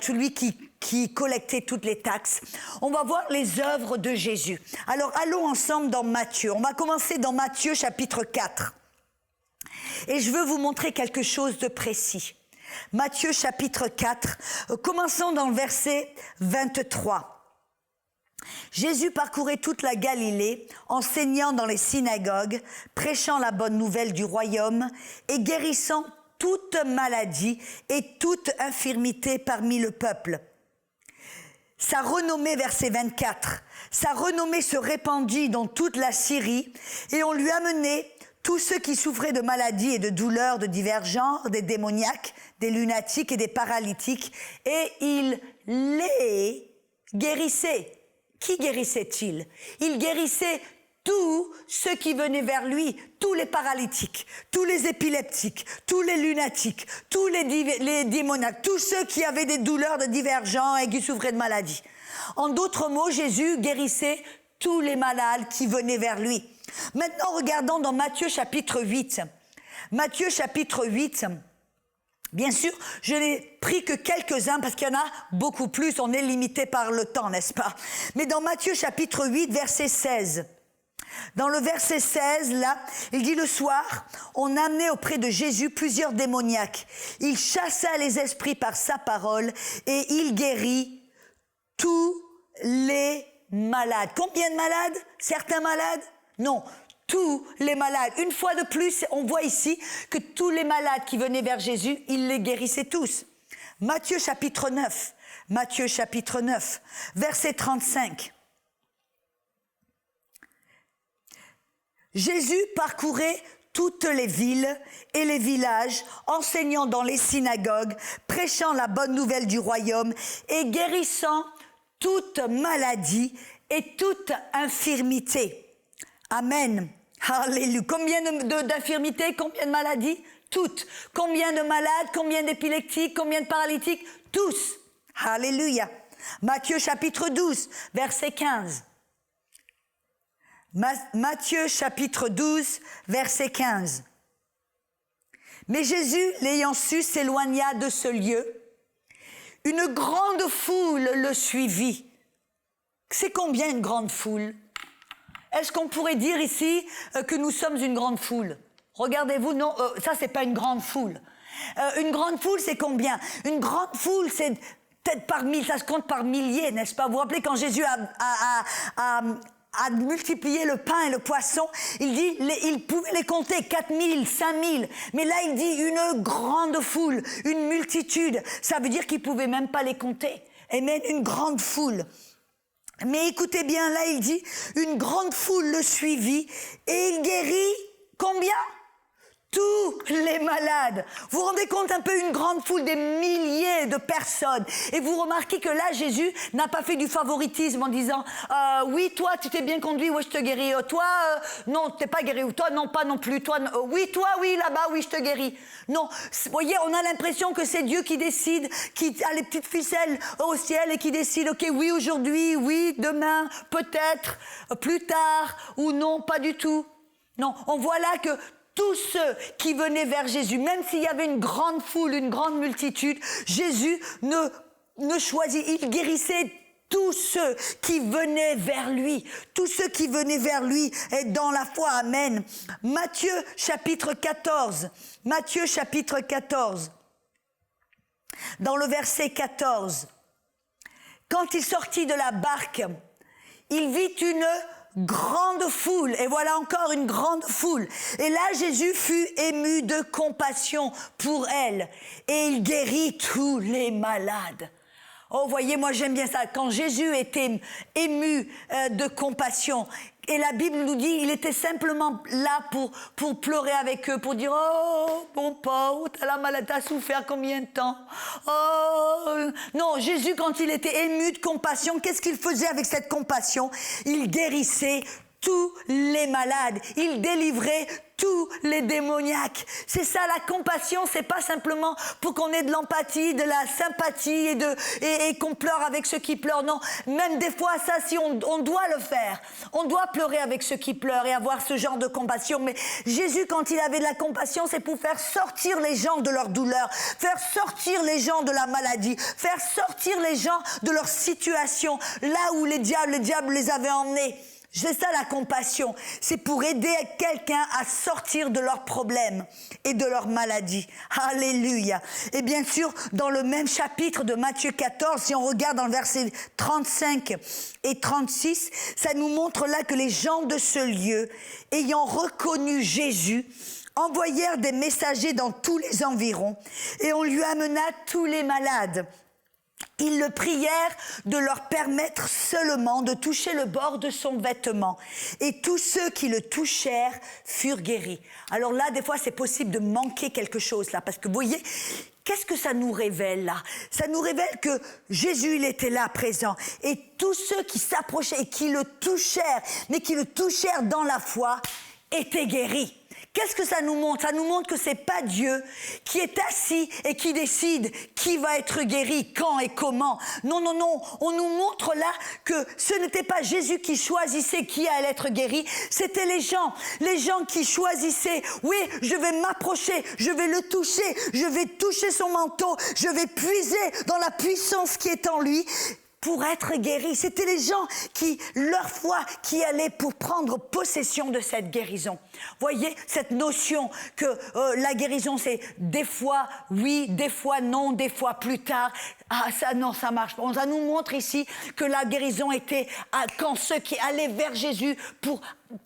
celui qui collectait toutes les taxes, on va voir les œuvres de Jésus. Alors allons ensemble dans Matthieu. On va commencer dans Matthieu chapitre 4. Et je veux vous montrer quelque chose de précis. Matthieu chapitre 4, commençons dans le verset 23. Jésus parcourait toute la Galilée, enseignant dans les synagogues, prêchant la bonne nouvelle du royaume et guérissant toute maladie et toute infirmité parmi le peuple. Sa renommée, verset 24, sa renommée se répandit dans toute la Syrie et on lui amenait tous ceux qui souffraient de maladies et de douleurs de divers genres, des démoniaques, des lunatiques et des paralytiques, et il les guérissait. Qui guérissait-il? Il guérissait tous ceux qui venaient vers lui, tous les paralytiques, tous les épileptiques, tous les lunatiques, tous les démoniaques, tous ceux qui avaient des douleurs de divergents et qui souffraient de maladies. En d'autres mots, Jésus guérissait tous les malades qui venaient vers lui. Maintenant, regardons dans Matthieu chapitre 8. Matthieu chapitre 8, bien sûr, je n'ai pris que quelques-uns parce qu'il y en a beaucoup plus, on est limité par le temps, n'est-ce pas? Mais dans Matthieu chapitre 8, verset 16, dans le verset 16, là, il dit « Le soir, on amenait auprès de Jésus plusieurs démoniaques. Il chassa les esprits par sa parole et il guérit tous les malades. » Combien de malades? Certains malades? Non, tous les malades. Une fois de plus, on voit ici que tous les malades qui venaient vers Jésus, il les guérissait tous. Matthieu chapitre 9, verset 35. Jésus parcourait toutes les villes et les villages, enseignant dans les synagogues, prêchant la bonne nouvelle du royaume et guérissant toute maladie et toute infirmité. Amen. Alléluia. Combien d'infirmités, combien de maladies? Toutes. Combien de malades, combien d'épileptiques, combien de paralytiques? Tous. Alléluia. Matthieu chapitre 12, verset 15. Matthieu chapitre 12, verset 15. Mais Jésus, l'ayant su, s'éloigna de ce lieu. Une grande foule le suivit. C'est combien une grande foule? Est-ce qu'on pourrait dire ici que nous sommes une grande foule? Regardez-vous, non, ça c'est pas une grande foule. Une grande foule, c'est combien? Une grande foule, c'est peut-être par mille, ça se compte par milliers, n'est-ce pas? Vous vous rappelez quand Jésus a multiplié le pain et le poisson, il dit, il pouvait les compter, 4000, 5000, mais là il dit une grande foule, une multitude, ça veut dire qu'il pouvait même pas les compter. Amen, une grande foule. Mais écoutez bien, là il dit, une grande foule le suivit et il guérit combien? Tous les malades. Vous vous rendez compte un peu, une grande foule, des milliers de personnes. Et vous remarquez que là, Jésus n'a pas fait du favoritisme en disant oui, toi, tu t'es bien conduit, oui, je te guéris. Toi, non, tu t'es pas guéri. Ou toi, non, pas non plus. Toi, oui, toi, oui, là-bas, oui, je te guéris. Non, vous voyez, on a l'impression que c'est Dieu qui décide, qui a les petites ficelles au ciel et qui décide, ok, oui, aujourd'hui, oui, demain, peut-être, plus tard, ou non, pas du tout. Non, on voit là que tous ceux qui venaient vers Jésus, même s'il y avait une grande foule, une grande multitude, Jésus ne choisit, il guérissait tous ceux qui venaient vers lui. Tous ceux qui venaient vers lui et dans la foi. Amen. Matthieu chapitre 14. Matthieu chapitre 14. Dans le verset 14. Quand il sortit de la barque, il vit une grande foule, et voilà encore une grande foule. Et là, Jésus fut ému de compassion pour elle, et il guérit tous les malades. Oh, voyez, moi j'aime bien ça. Quand Jésus était ému de compassion, et la Bible nous dit, il était simplement là pour pleurer avec eux, pour dire, oh, mon pauvre, t'as la maladie, t'as souffert combien de temps? Oh, non, Jésus, quand il était ému de compassion, qu'est-ce qu'il faisait avec cette compassion? Il guérissait tous les malades, il délivrait tous les démoniaques. C'est ça, la compassion, c'est pas simplement pour qu'on ait de l'empathie, de la sympathie et qu'on pleure avec ceux qui pleurent. Non, même des fois, ça, si on doit le faire. On doit pleurer avec ceux qui pleurent et avoir ce genre de compassion. Mais Jésus, quand il avait de la compassion, c'est pour faire sortir les gens de leur douleur, faire sortir les gens de la maladie, faire sortir les gens de leur situation, là où le diable les avait emmenés. C'est ça la compassion, c'est pour aider quelqu'un à sortir de leurs problèmes et de leurs maladies. Alléluia. Et bien sûr, dans le même chapitre de Matthieu 14, si on regarde dans le verset 35 et 36, ça nous montre là que les gens de ce lieu, ayant reconnu Jésus, envoyèrent des messagers dans tous les environs et on lui amena tous les malades Ils le prièrent de leur permettre seulement de toucher le bord de son vêtement. Et tous ceux qui le touchèrent furent guéris. Alors là, des fois, c'est possible de manquer quelque chose là. Parce que vous voyez, qu'est-ce que ça nous révèle là? Ça nous révèle que Jésus, il était là présent. Et tous ceux qui s'approchaient et qui le touchèrent, mais qui le touchèrent dans la foi, étaient guéris. Qu'est-ce que ça nous montre? Ça nous montre que c'est pas Dieu qui est assis et qui décide qui va être guéri, quand et comment. Non, non, non. On nous montre là que ce n'était pas Jésus qui choisissait qui allait être guéri. C'était les gens qui choisissaient. Oui, je vais m'approcher, je vais le toucher, je vais toucher son manteau, je vais puiser dans la puissance qui est en lui. Pour être guéris. C'était les gens qui, leur foi, qui allaient pour prendre possession de cette guérison. Voyez, cette notion que la guérison, c'est des fois oui, des fois non, des fois plus tard. Ah, ça, non, ça marche pas. Ça nous montre ici que la guérison était quand ceux qui allaient vers Jésus pour,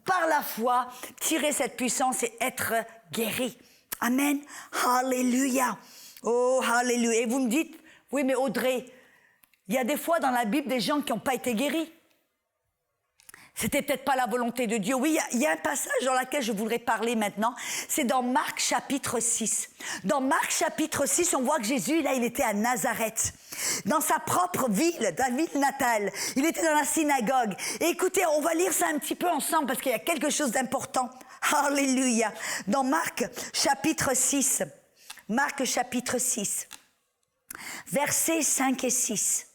par la foi, tirer cette puissance et être guéris. Amen. Alléluia. Oh, alléluia. Et vous me dites, oui, mais Audrey, il y a des fois dans la Bible des gens qui n'ont pas été guéris. C'était peut-être pas la volonté de Dieu. Oui, il y a un passage dans lequel je voudrais parler maintenant. C'est dans Marc chapitre 6. Dans Marc chapitre 6, on voit que Jésus, là, il était à Nazareth. Dans sa propre ville, la ville natale. Il était dans la synagogue. Et écoutez, on va lire ça un petit peu ensemble parce qu'il y a quelque chose d'important. Alléluia. Dans Marc chapitre 6. Marc chapitre 6. Versets 5 et 6.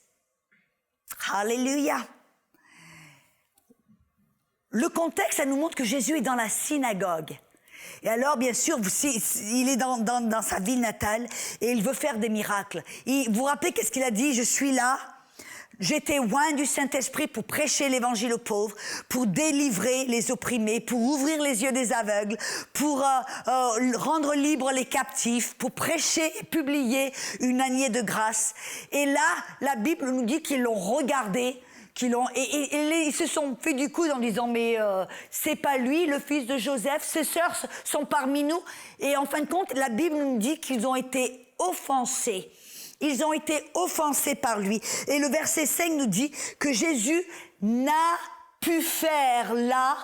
Alléluia. Le contexte, ça nous montre que Jésus est dans la synagogue. Et alors, bien sûr, il est dans sa ville natale et il veut faire des miracles. Vous vous rappelez qu'est-ce qu'il a dit? Je suis là. J'étais oint du Saint-Esprit pour prêcher l'évangile aux pauvres, pour délivrer les opprimés, pour ouvrir les yeux des aveugles, pour rendre libres les captifs, pour prêcher et publier une année de grâce. Et là, la Bible nous dit qu'ils l'ont regardé, ils se sont fait du coude en disant mais c'est pas lui, le fils de Joseph, ses sœurs sont parmi nous. Et en fin de compte, la Bible nous dit qu'ils ont été offensés. Ils ont été offensés par lui. Et le verset 5 nous dit que Jésus n'a pu faire là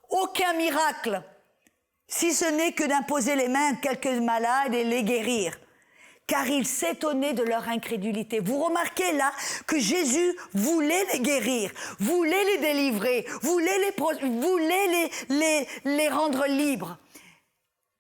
aucun miracle, si ce n'est que d'imposer les mains à quelques malades et les guérir. Car il s'étonnait de leur incrédulité. Vous remarquez là que Jésus voulait les guérir, voulait les délivrer, voulait les rendre libres.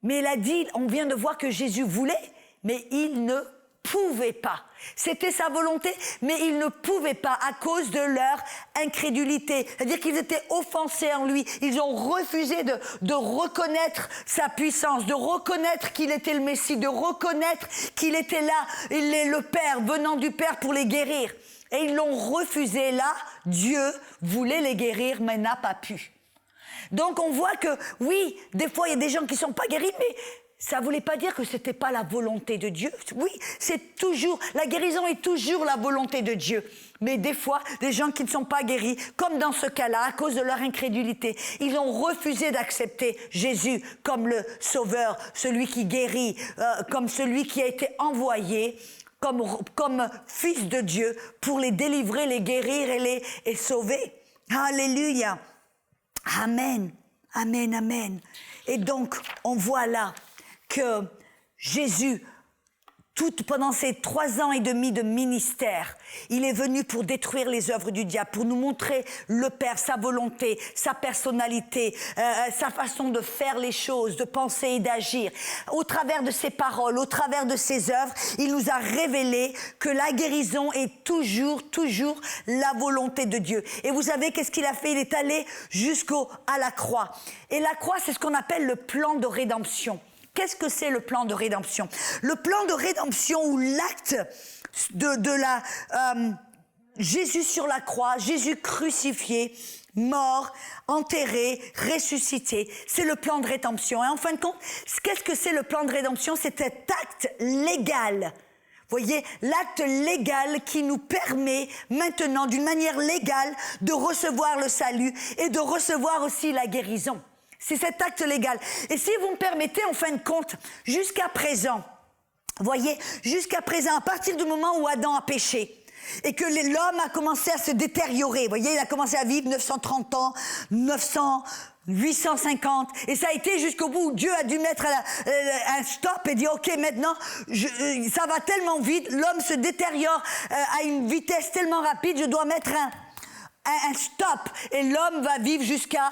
Mais il a dit, on vient de voir que Jésus voulait, mais il ne pouvait pas. C'était sa volonté, mais il ne pouvait pas à cause de leur incrédulité. C'est-à-dire qu'ils étaient offensés en lui. Ils ont refusé de reconnaître sa puissance, de reconnaître qu'il était le Messie, de reconnaître qu'il était là, il est le Père, venant du Père pour les guérir. Et ils l'ont refusé. Là, Dieu voulait les guérir, mais n'a pas pu. Donc on voit que, oui, des fois il y a des gens qui ne sont pas guéris, mais ça ne voulait pas dire que ce n'était pas la volonté de Dieu. Oui, c'est toujours, la guérison est toujours la volonté de Dieu. Mais des fois, des gens qui ne sont pas guéris, comme dans ce cas-là, à cause de leur incrédulité, ils ont refusé d'accepter Jésus comme le Sauveur, celui qui guérit, comme celui qui a été envoyé comme Fils de Dieu pour les délivrer, les guérir et sauver. Alléluia. Amen. Amen, amen. Et donc, on voit là que Jésus, pendant ces 3 ans et demi de ministère, il est venu pour détruire les œuvres du diable, pour nous montrer le Père, sa volonté, sa personnalité, sa façon de faire les choses, de penser et d'agir. Au travers de ses paroles, au travers de ses œuvres, il nous a révélé que la guérison est toujours la volonté de Dieu. Et vous savez qu'est-ce qu'il a fait? Il est allé à la croix. Et la croix, c'est ce qu'on appelle le plan de rédemption. Qu'est-ce que c'est le plan de rédemption? Le plan de rédemption ou l'acte Jésus sur la croix, Jésus crucifié, mort, enterré, ressuscité. C'est le plan de rédemption. Et en fin de compte, qu'est-ce que c'est le plan de rédemption? C'est cet acte légal. Voyez, l'acte légal qui nous permet maintenant, d'une manière légale, de recevoir le salut et de recevoir aussi la guérison. C'est cet acte légal. Et si vous me permettez, en fin de compte, jusqu'à présent, Voyez, jusqu'à présent, à partir du moment où Adam a péché, et que l'homme a commencé à se détériorer, vous voyez, il a commencé à vivre 930 ans, 900, 850, et ça a été jusqu'au bout où Dieu a dû mettre un stop et dire ok, maintenant ça va tellement vite, l'homme se détériore à une vitesse tellement rapide, je dois mettre un stop, et l'homme va vivre jusqu'à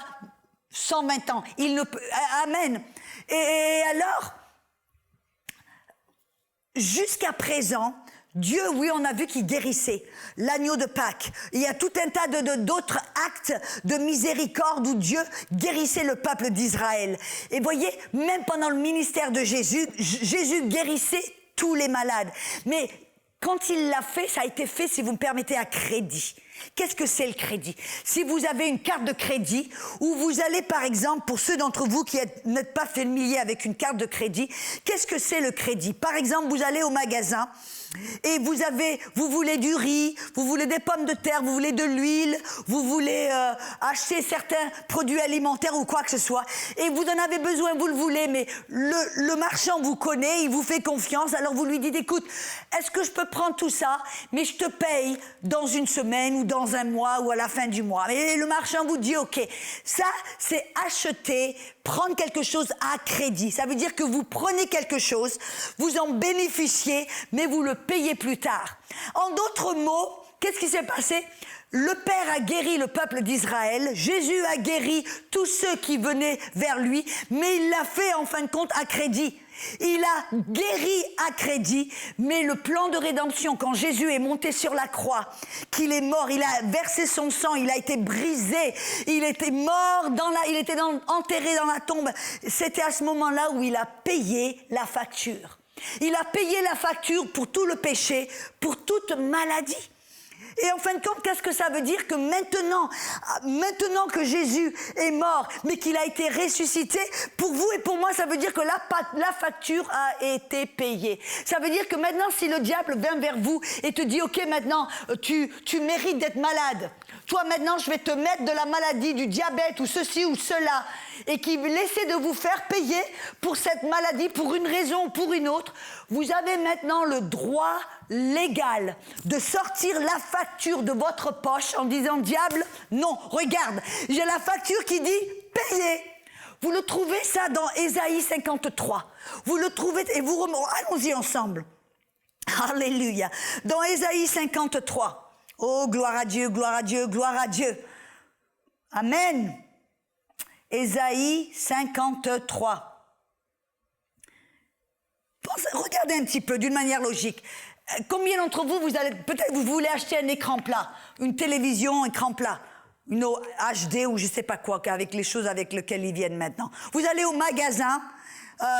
120 ans. Il ne peut, amen. Et alors, jusqu'à présent, Dieu, oui, on a vu qu'il guérissait l'agneau de Pâques. Il y a tout un tas d'autres actes de miséricorde où Dieu guérissait le peuple d'Israël. Et voyez, même pendant le ministère de Jésus, Jésus guérissait tous les malades. Mais quand il l'a fait, ça a été fait, si vous me permettez, à crédit. Qu'est-ce que c'est le crédit? Si vous avez une carte de crédit, où vous allez par exemple, pour ceux d'entre vous qui n'êtes pas familiers avec une carte de crédit, qu'est-ce que c'est le crédit? Par exemple, vous allez au magasin et vous voulez du riz, vous voulez des pommes de terre, vous voulez de l'huile, vous voulez acheter certains produits alimentaires ou quoi que ce soit, et vous en avez besoin, vous le voulez, mais le marchand vous connaît, il vous fait confiance, alors vous lui dites, écoute, est-ce que je peux prendre tout ça, mais je te paye dans une semaine ou dans un mois ou à la fin du mois. Et le marchand vous dit, ok, ça c'est acheter, prendre quelque chose à crédit. Ça veut dire que vous prenez quelque chose, vous en bénéficiez, mais vous le payez plus tard. En d'autres mots, qu'est-ce qui s'est passé? Le Père a guéri le peuple d'Israël, Jésus a guéri tous ceux qui venaient vers lui, mais il l'a fait en fin de compte à crédit. Il a guéri à crédit, mais le plan de rédemption, quand Jésus est monté sur la croix, qu'il est mort, il a versé son sang, il a été brisé, il était mort, il était enterré dans la tombe. C'était à ce moment-là où il a payé la facture. Il a payé la facture pour tout le péché, pour toute maladie. Et en fin de compte, qu'est-ce que ça veut dire? Que maintenant que Jésus est mort, mais qu'il a été ressuscité, pour vous et pour moi, ça veut dire que la facture a été payée. Ça veut dire que maintenant, si le diable vient vers vous et te dit, ok, maintenant, tu mérites d'être malade. Toi, maintenant, je vais te mettre de la maladie, du diabète ou ceci ou cela, et qui essaie de vous faire payer pour cette maladie, pour une raison ou pour une autre, vous avez maintenant le droit légal de sortir la facture de votre poche en disant, diable, non, regarde, j'ai la facture qui dit payer. Vous le trouvez ça dans Ésaïe 53. Vous le trouvez, et allons-y ensemble. Alléluia. Dans Ésaïe 53. Oh, gloire à Dieu, gloire à Dieu, gloire à Dieu. Amen. Ésaïe 53. Regardez un petit peu, d'une manière logique. Combien d'entre vous, peut-être vous voulez acheter un écran plat, une télévision, écran plat, une HD ou je ne sais pas quoi, avec les choses avec lesquelles ils viennent maintenant. Vous allez au magasin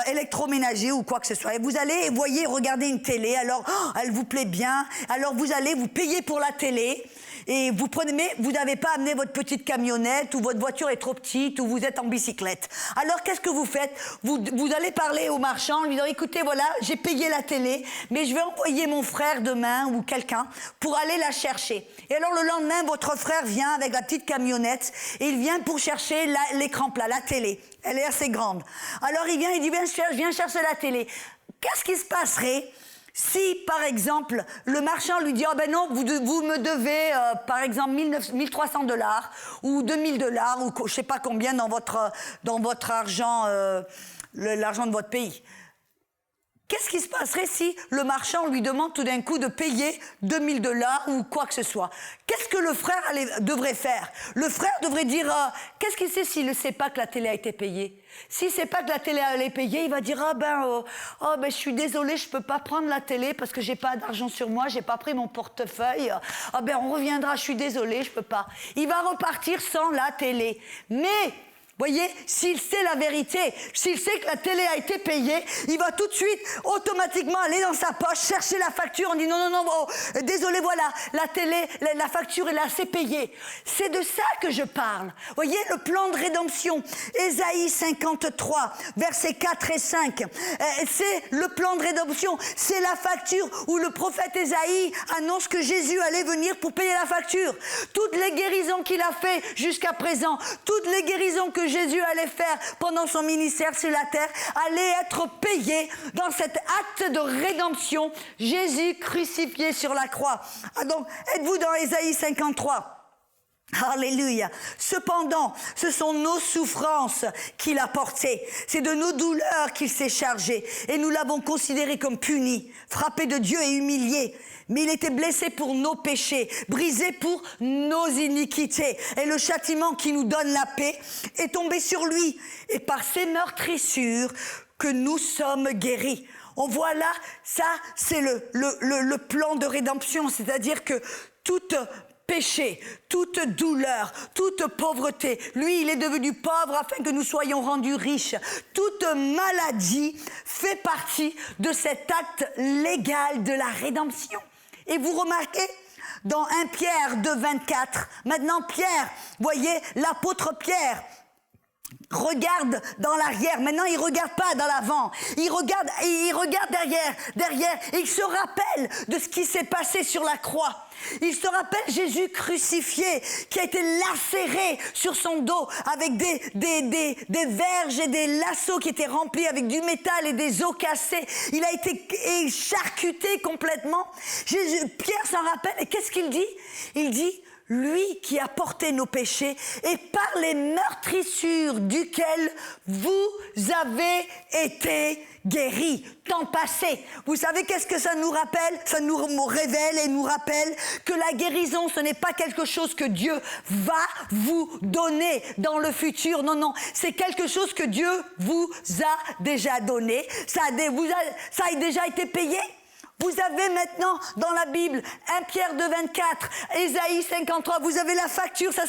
électroménager ou quoi que ce soit, et vous allez, voyez, regarder une télé, alors elle vous plaît bien, alors vous payez pour la télé, et vous prenez, mais vous n'avez pas amené votre petite camionnette, ou votre voiture est trop petite, ou vous êtes en bicyclette. Alors qu'est-ce que vous faites? Vous allez parler au marchand, lui dire, écoutez, voilà, j'ai payé la télé, mais je vais envoyer mon frère demain, ou quelqu'un, pour aller la chercher. Et alors le lendemain, votre frère vient avec la petite camionnette, et il vient pour chercher l'écran plat, la télé. Elle est assez grande. Alors il vient, il dit, viens chercher la télé. Qu'est-ce qui se passerait si, par exemple, le marchand lui dit, oh ben non, vous me devez, par exemple, $1,300 ou $2,000 ou je sais pas combien dans votre argent, l'argent de votre pays. Qu'est-ce qui se passerait si le marchand lui demande tout d'un coup de payer $2,000 ou quoi que ce soit? Qu'est-ce que le frère devrait faire? Le frère devrait dire, qu'est-ce qu'il sait s'il ne sait pas que la télé a été payée? S'il ne sait pas que la télé a été payée, il va dire, je suis désolé, je ne peux pas prendre la télé parce que je n'ai pas d'argent sur moi, je n'ai pas pris mon portefeuille. On reviendra, je suis désolé, je ne peux pas. Il va repartir sans la télé. Mais... voyez, s'il sait la vérité, s'il sait que la télé a été payée, il va tout de suite, automatiquement aller dans sa poche, chercher la facture, on dit non, désolé, voilà, la télé, la facture, elle est assez payée. C'est de ça que je parle. Voyez, le plan de rédemption, Ésaïe 53, versets 4 et 5, c'est le plan de rédemption, c'est la facture où le prophète Ésaïe annonce que Jésus allait venir pour payer la facture. Toutes les guérisons qu'il a fait jusqu'à présent, toutes les guérisons que que Jésus allait faire pendant son ministère sur la terre allait être payé dans cet acte de rédemption, Jésus crucifié sur la croix. Ah donc, êtes-vous dans Ésaïe 53? Alléluia. Cependant, ce sont nos souffrances qu'il a portées. C'est de nos douleurs qu'il s'est chargé. Et nous l'avons considéré comme puni, frappé de Dieu et humilié. Mais il était blessé pour nos péchés, brisé pour nos iniquités. Et le châtiment qui nous donne la paix est tombé sur lui. Et par ses meurtrissures que nous sommes guéris. On voit là, ça c'est le plan de rédemption. C'est-à-dire que toute péché, toute douleur, toute pauvreté. Lui, il est devenu pauvre afin que nous soyons rendus riches. Toute maladie fait partie de cet acte légal de la rédemption. Et vous remarquez, dans 1 Pierre 2,24, maintenant Pierre, voyez, l'apôtre Pierre, regarde dans l'arrière. Maintenant, il regarde pas dans l'avant. Il regarde derrière. Et il se rappelle de ce qui s'est passé sur la croix. Il se rappelle Jésus crucifié, qui a été lacéré sur son dos avec des verges et des lassos qui étaient remplis avec du métal et des os cassés. Il a été charcuté complètement. Pierre s'en rappelle. Et qu'est-ce qu'il dit? Il dit, lui qui a porté nos péchés et par les meurtrissures duquel vous avez été guéris, temps passé. Vous savez qu'est-ce que ça nous rappelle? Ça nous révèle et nous rappelle que la guérison, ce n'est pas quelque chose que Dieu va vous donner dans le futur. Non, non, c'est quelque chose que Dieu vous a déjà donné. Ça a déjà été payé. Vous avez maintenant dans la Bible 1 Pierre 2,24, Ésaïe 53, vous avez la facture, ça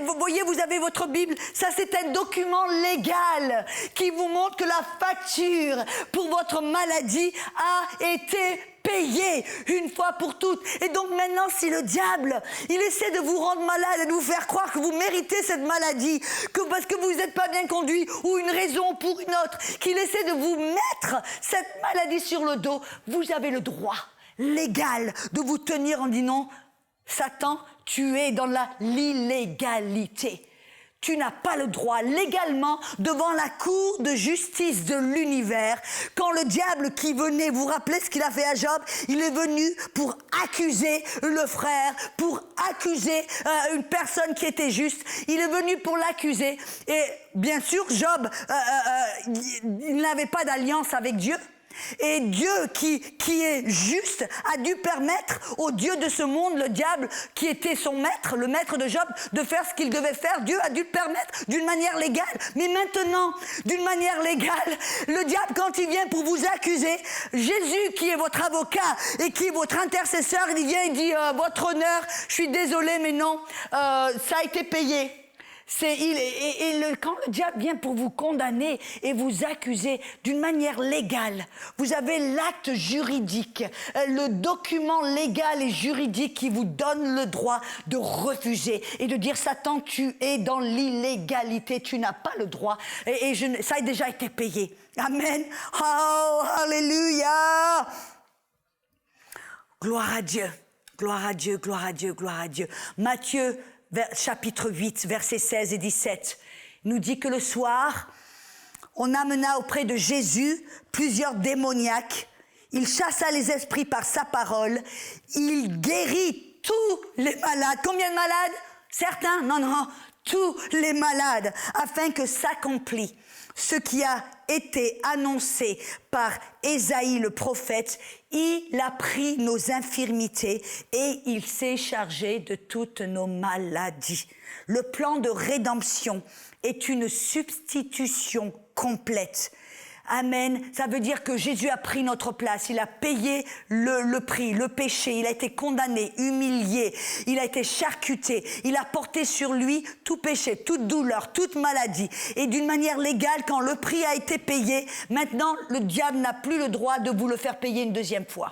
vous voyez, vous avez votre Bible, ça c'est un document légal qui vous montre que la facture pour votre maladie a été payé une fois pour toutes. Et donc maintenant, si le diable, il essaie de vous rendre malade et de vous faire croire que vous méritez cette maladie, que parce que vous n'êtes pas bien conduit ou une raison pour une autre, qu'il essaie de vous mettre cette maladie sur le dos, vous avez le droit légal de vous tenir en disant, Satan, tu es dans l'illégalité. Tu n'as pas le droit légalement devant la cour de justice de l'univers. Quand le diable qui venait, vous rappelez ce qu'il a fait à Job? Il est venu pour accuser le frère, pour accuser une personne qui était juste. Il est venu pour l'accuser. Et bien sûr, Job, il n'avait pas d'alliance avec Dieu. Et Dieu qui est juste a dû permettre au Dieu de ce monde, le diable qui était son maître, le maître de Job, de faire ce qu'il devait faire. Dieu a dû permettre d'une manière légale. Mais maintenant, d'une manière légale, le diable quand il vient pour vous accuser, Jésus qui est votre avocat et qui est votre intercesseur, il vient et dit votre honneur, je suis désolé mais non, ça a été payé. Quand le diable vient pour vous condamner et vous accuser d'une manière légale, vous avez l'acte juridique, le document légal et juridique qui vous donne le droit de refuser et de dire Satan, tu es dans l'illégalité, tu n'as pas le droit ça a déjà été payé. Amen. Oh, alléluia. Gloire à Dieu, gloire à Dieu, gloire à Dieu, gloire à Dieu. Matthieu chapitre 8, versets 16 et 17, nous dit que le soir, on amena auprès de Jésus plusieurs démoniaques. Il chassa les esprits par sa parole. Il guérit tous les malades. Combien de malades? Certains? Non, non, tous les malades, afin que s'accomplisse ce qui a été annoncé par Ésaïe le prophète. Il a pris nos infirmités et il s'est chargé de toutes nos maladies. Le plan de rédemption est une substitution complète. Amen. Ça veut dire que Jésus a pris notre place. Il a payé le prix, le péché. Il a été condamné, humilié. Il a été charcuté. Il a porté sur lui tout péché, toute douleur, toute maladie. Et d'une manière légale, quand le prix a été payé, maintenant, le diable n'a plus le droit de vous le faire payer une deuxième fois.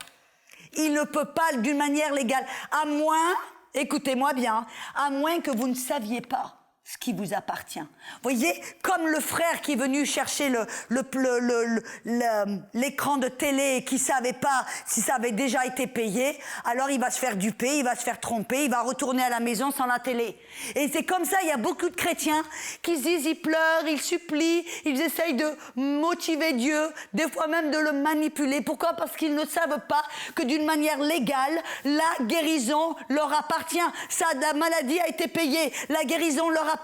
Il ne peut pas d'une manière légale. À moins, écoutez-moi bien, à moins que vous ne saviez pas ce qui vous appartient. Voyez, comme le frère qui est venu chercher l'écran de télé et qui ne savait pas si ça avait déjà été payé, alors il va se faire duper, il va se faire tromper, il va retourner à la maison sans la télé. Et c'est comme ça, il y a beaucoup de chrétiens qui se disent, ils pleurent, ils supplient, ils essayent de motiver Dieu, des fois même de le manipuler. Pourquoi? Parce qu'ils ne savent pas que d'une manière légale, la guérison leur appartient. Ça, la maladie a été payée, la guérison leur appartient.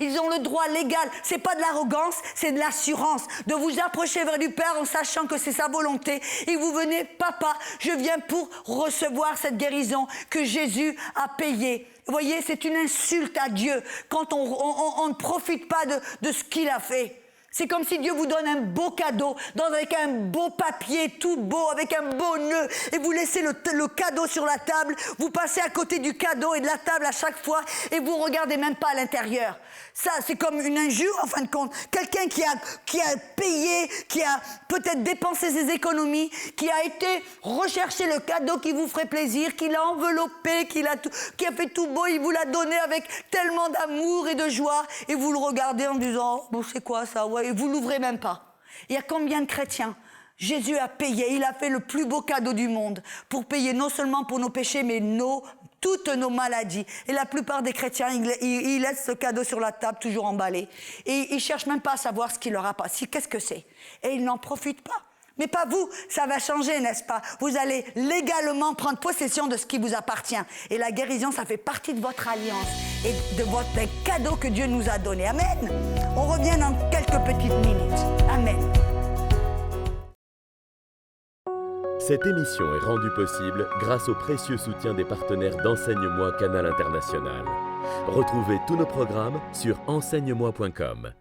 Ils ont le droit légal. C'est pas de l'arrogance, c'est de l'assurance. De vous approcher vers du Père en sachant que c'est sa volonté. Et vous venez, papa, je viens pour recevoir cette guérison que Jésus a payée. Vous voyez, c'est une insulte à Dieu quand on ne profite pas de ce qu'il a fait. C'est comme si Dieu vous donne un beau cadeau, avec un beau papier tout beau, avec un beau nœud, et vous laissez le cadeau sur la table, vous passez à côté du cadeau et de la table à chaque fois, et vous ne regardez même pas à l'intérieur. Ça, c'est comme une injure, en fin de compte. Quelqu'un qui a payé, qui a peut-être dépensé ses économies, qui a été rechercher le cadeau qui vous ferait plaisir, qui l'a enveloppé, qui a fait tout beau, il vous l'a donné avec tellement d'amour et de joie, et vous le regardez en disant, oh, bon, c'est quoi ça? Ouais, et vous l'ouvrez même pas. Il y a combien de chrétiens? Jésus a payé, il a fait le plus beau cadeau du monde pour payer non seulement pour nos péchés, mais toutes nos maladies. Et la plupart des chrétiens, ils laissent ce cadeau sur la table, toujours emballé. Et ils ne cherchent même pas à savoir ce qu'il leur a passé, qu'est-ce que c'est. Et ils n'en profitent pas. Mais pas vous, ça va changer, n'est-ce pas? Vous allez légalement prendre possession de ce qui vous appartient. Et la guérison, ça fait partie de votre alliance et de votre cadeau que Dieu nous a donné. Amen. On revient dans quelques petites minutes. Amen. Cette émission est rendue possible grâce au précieux soutien des partenaires d'Enseigne-moi Canal International. Retrouvez tous nos programmes sur enseigne-moi.com.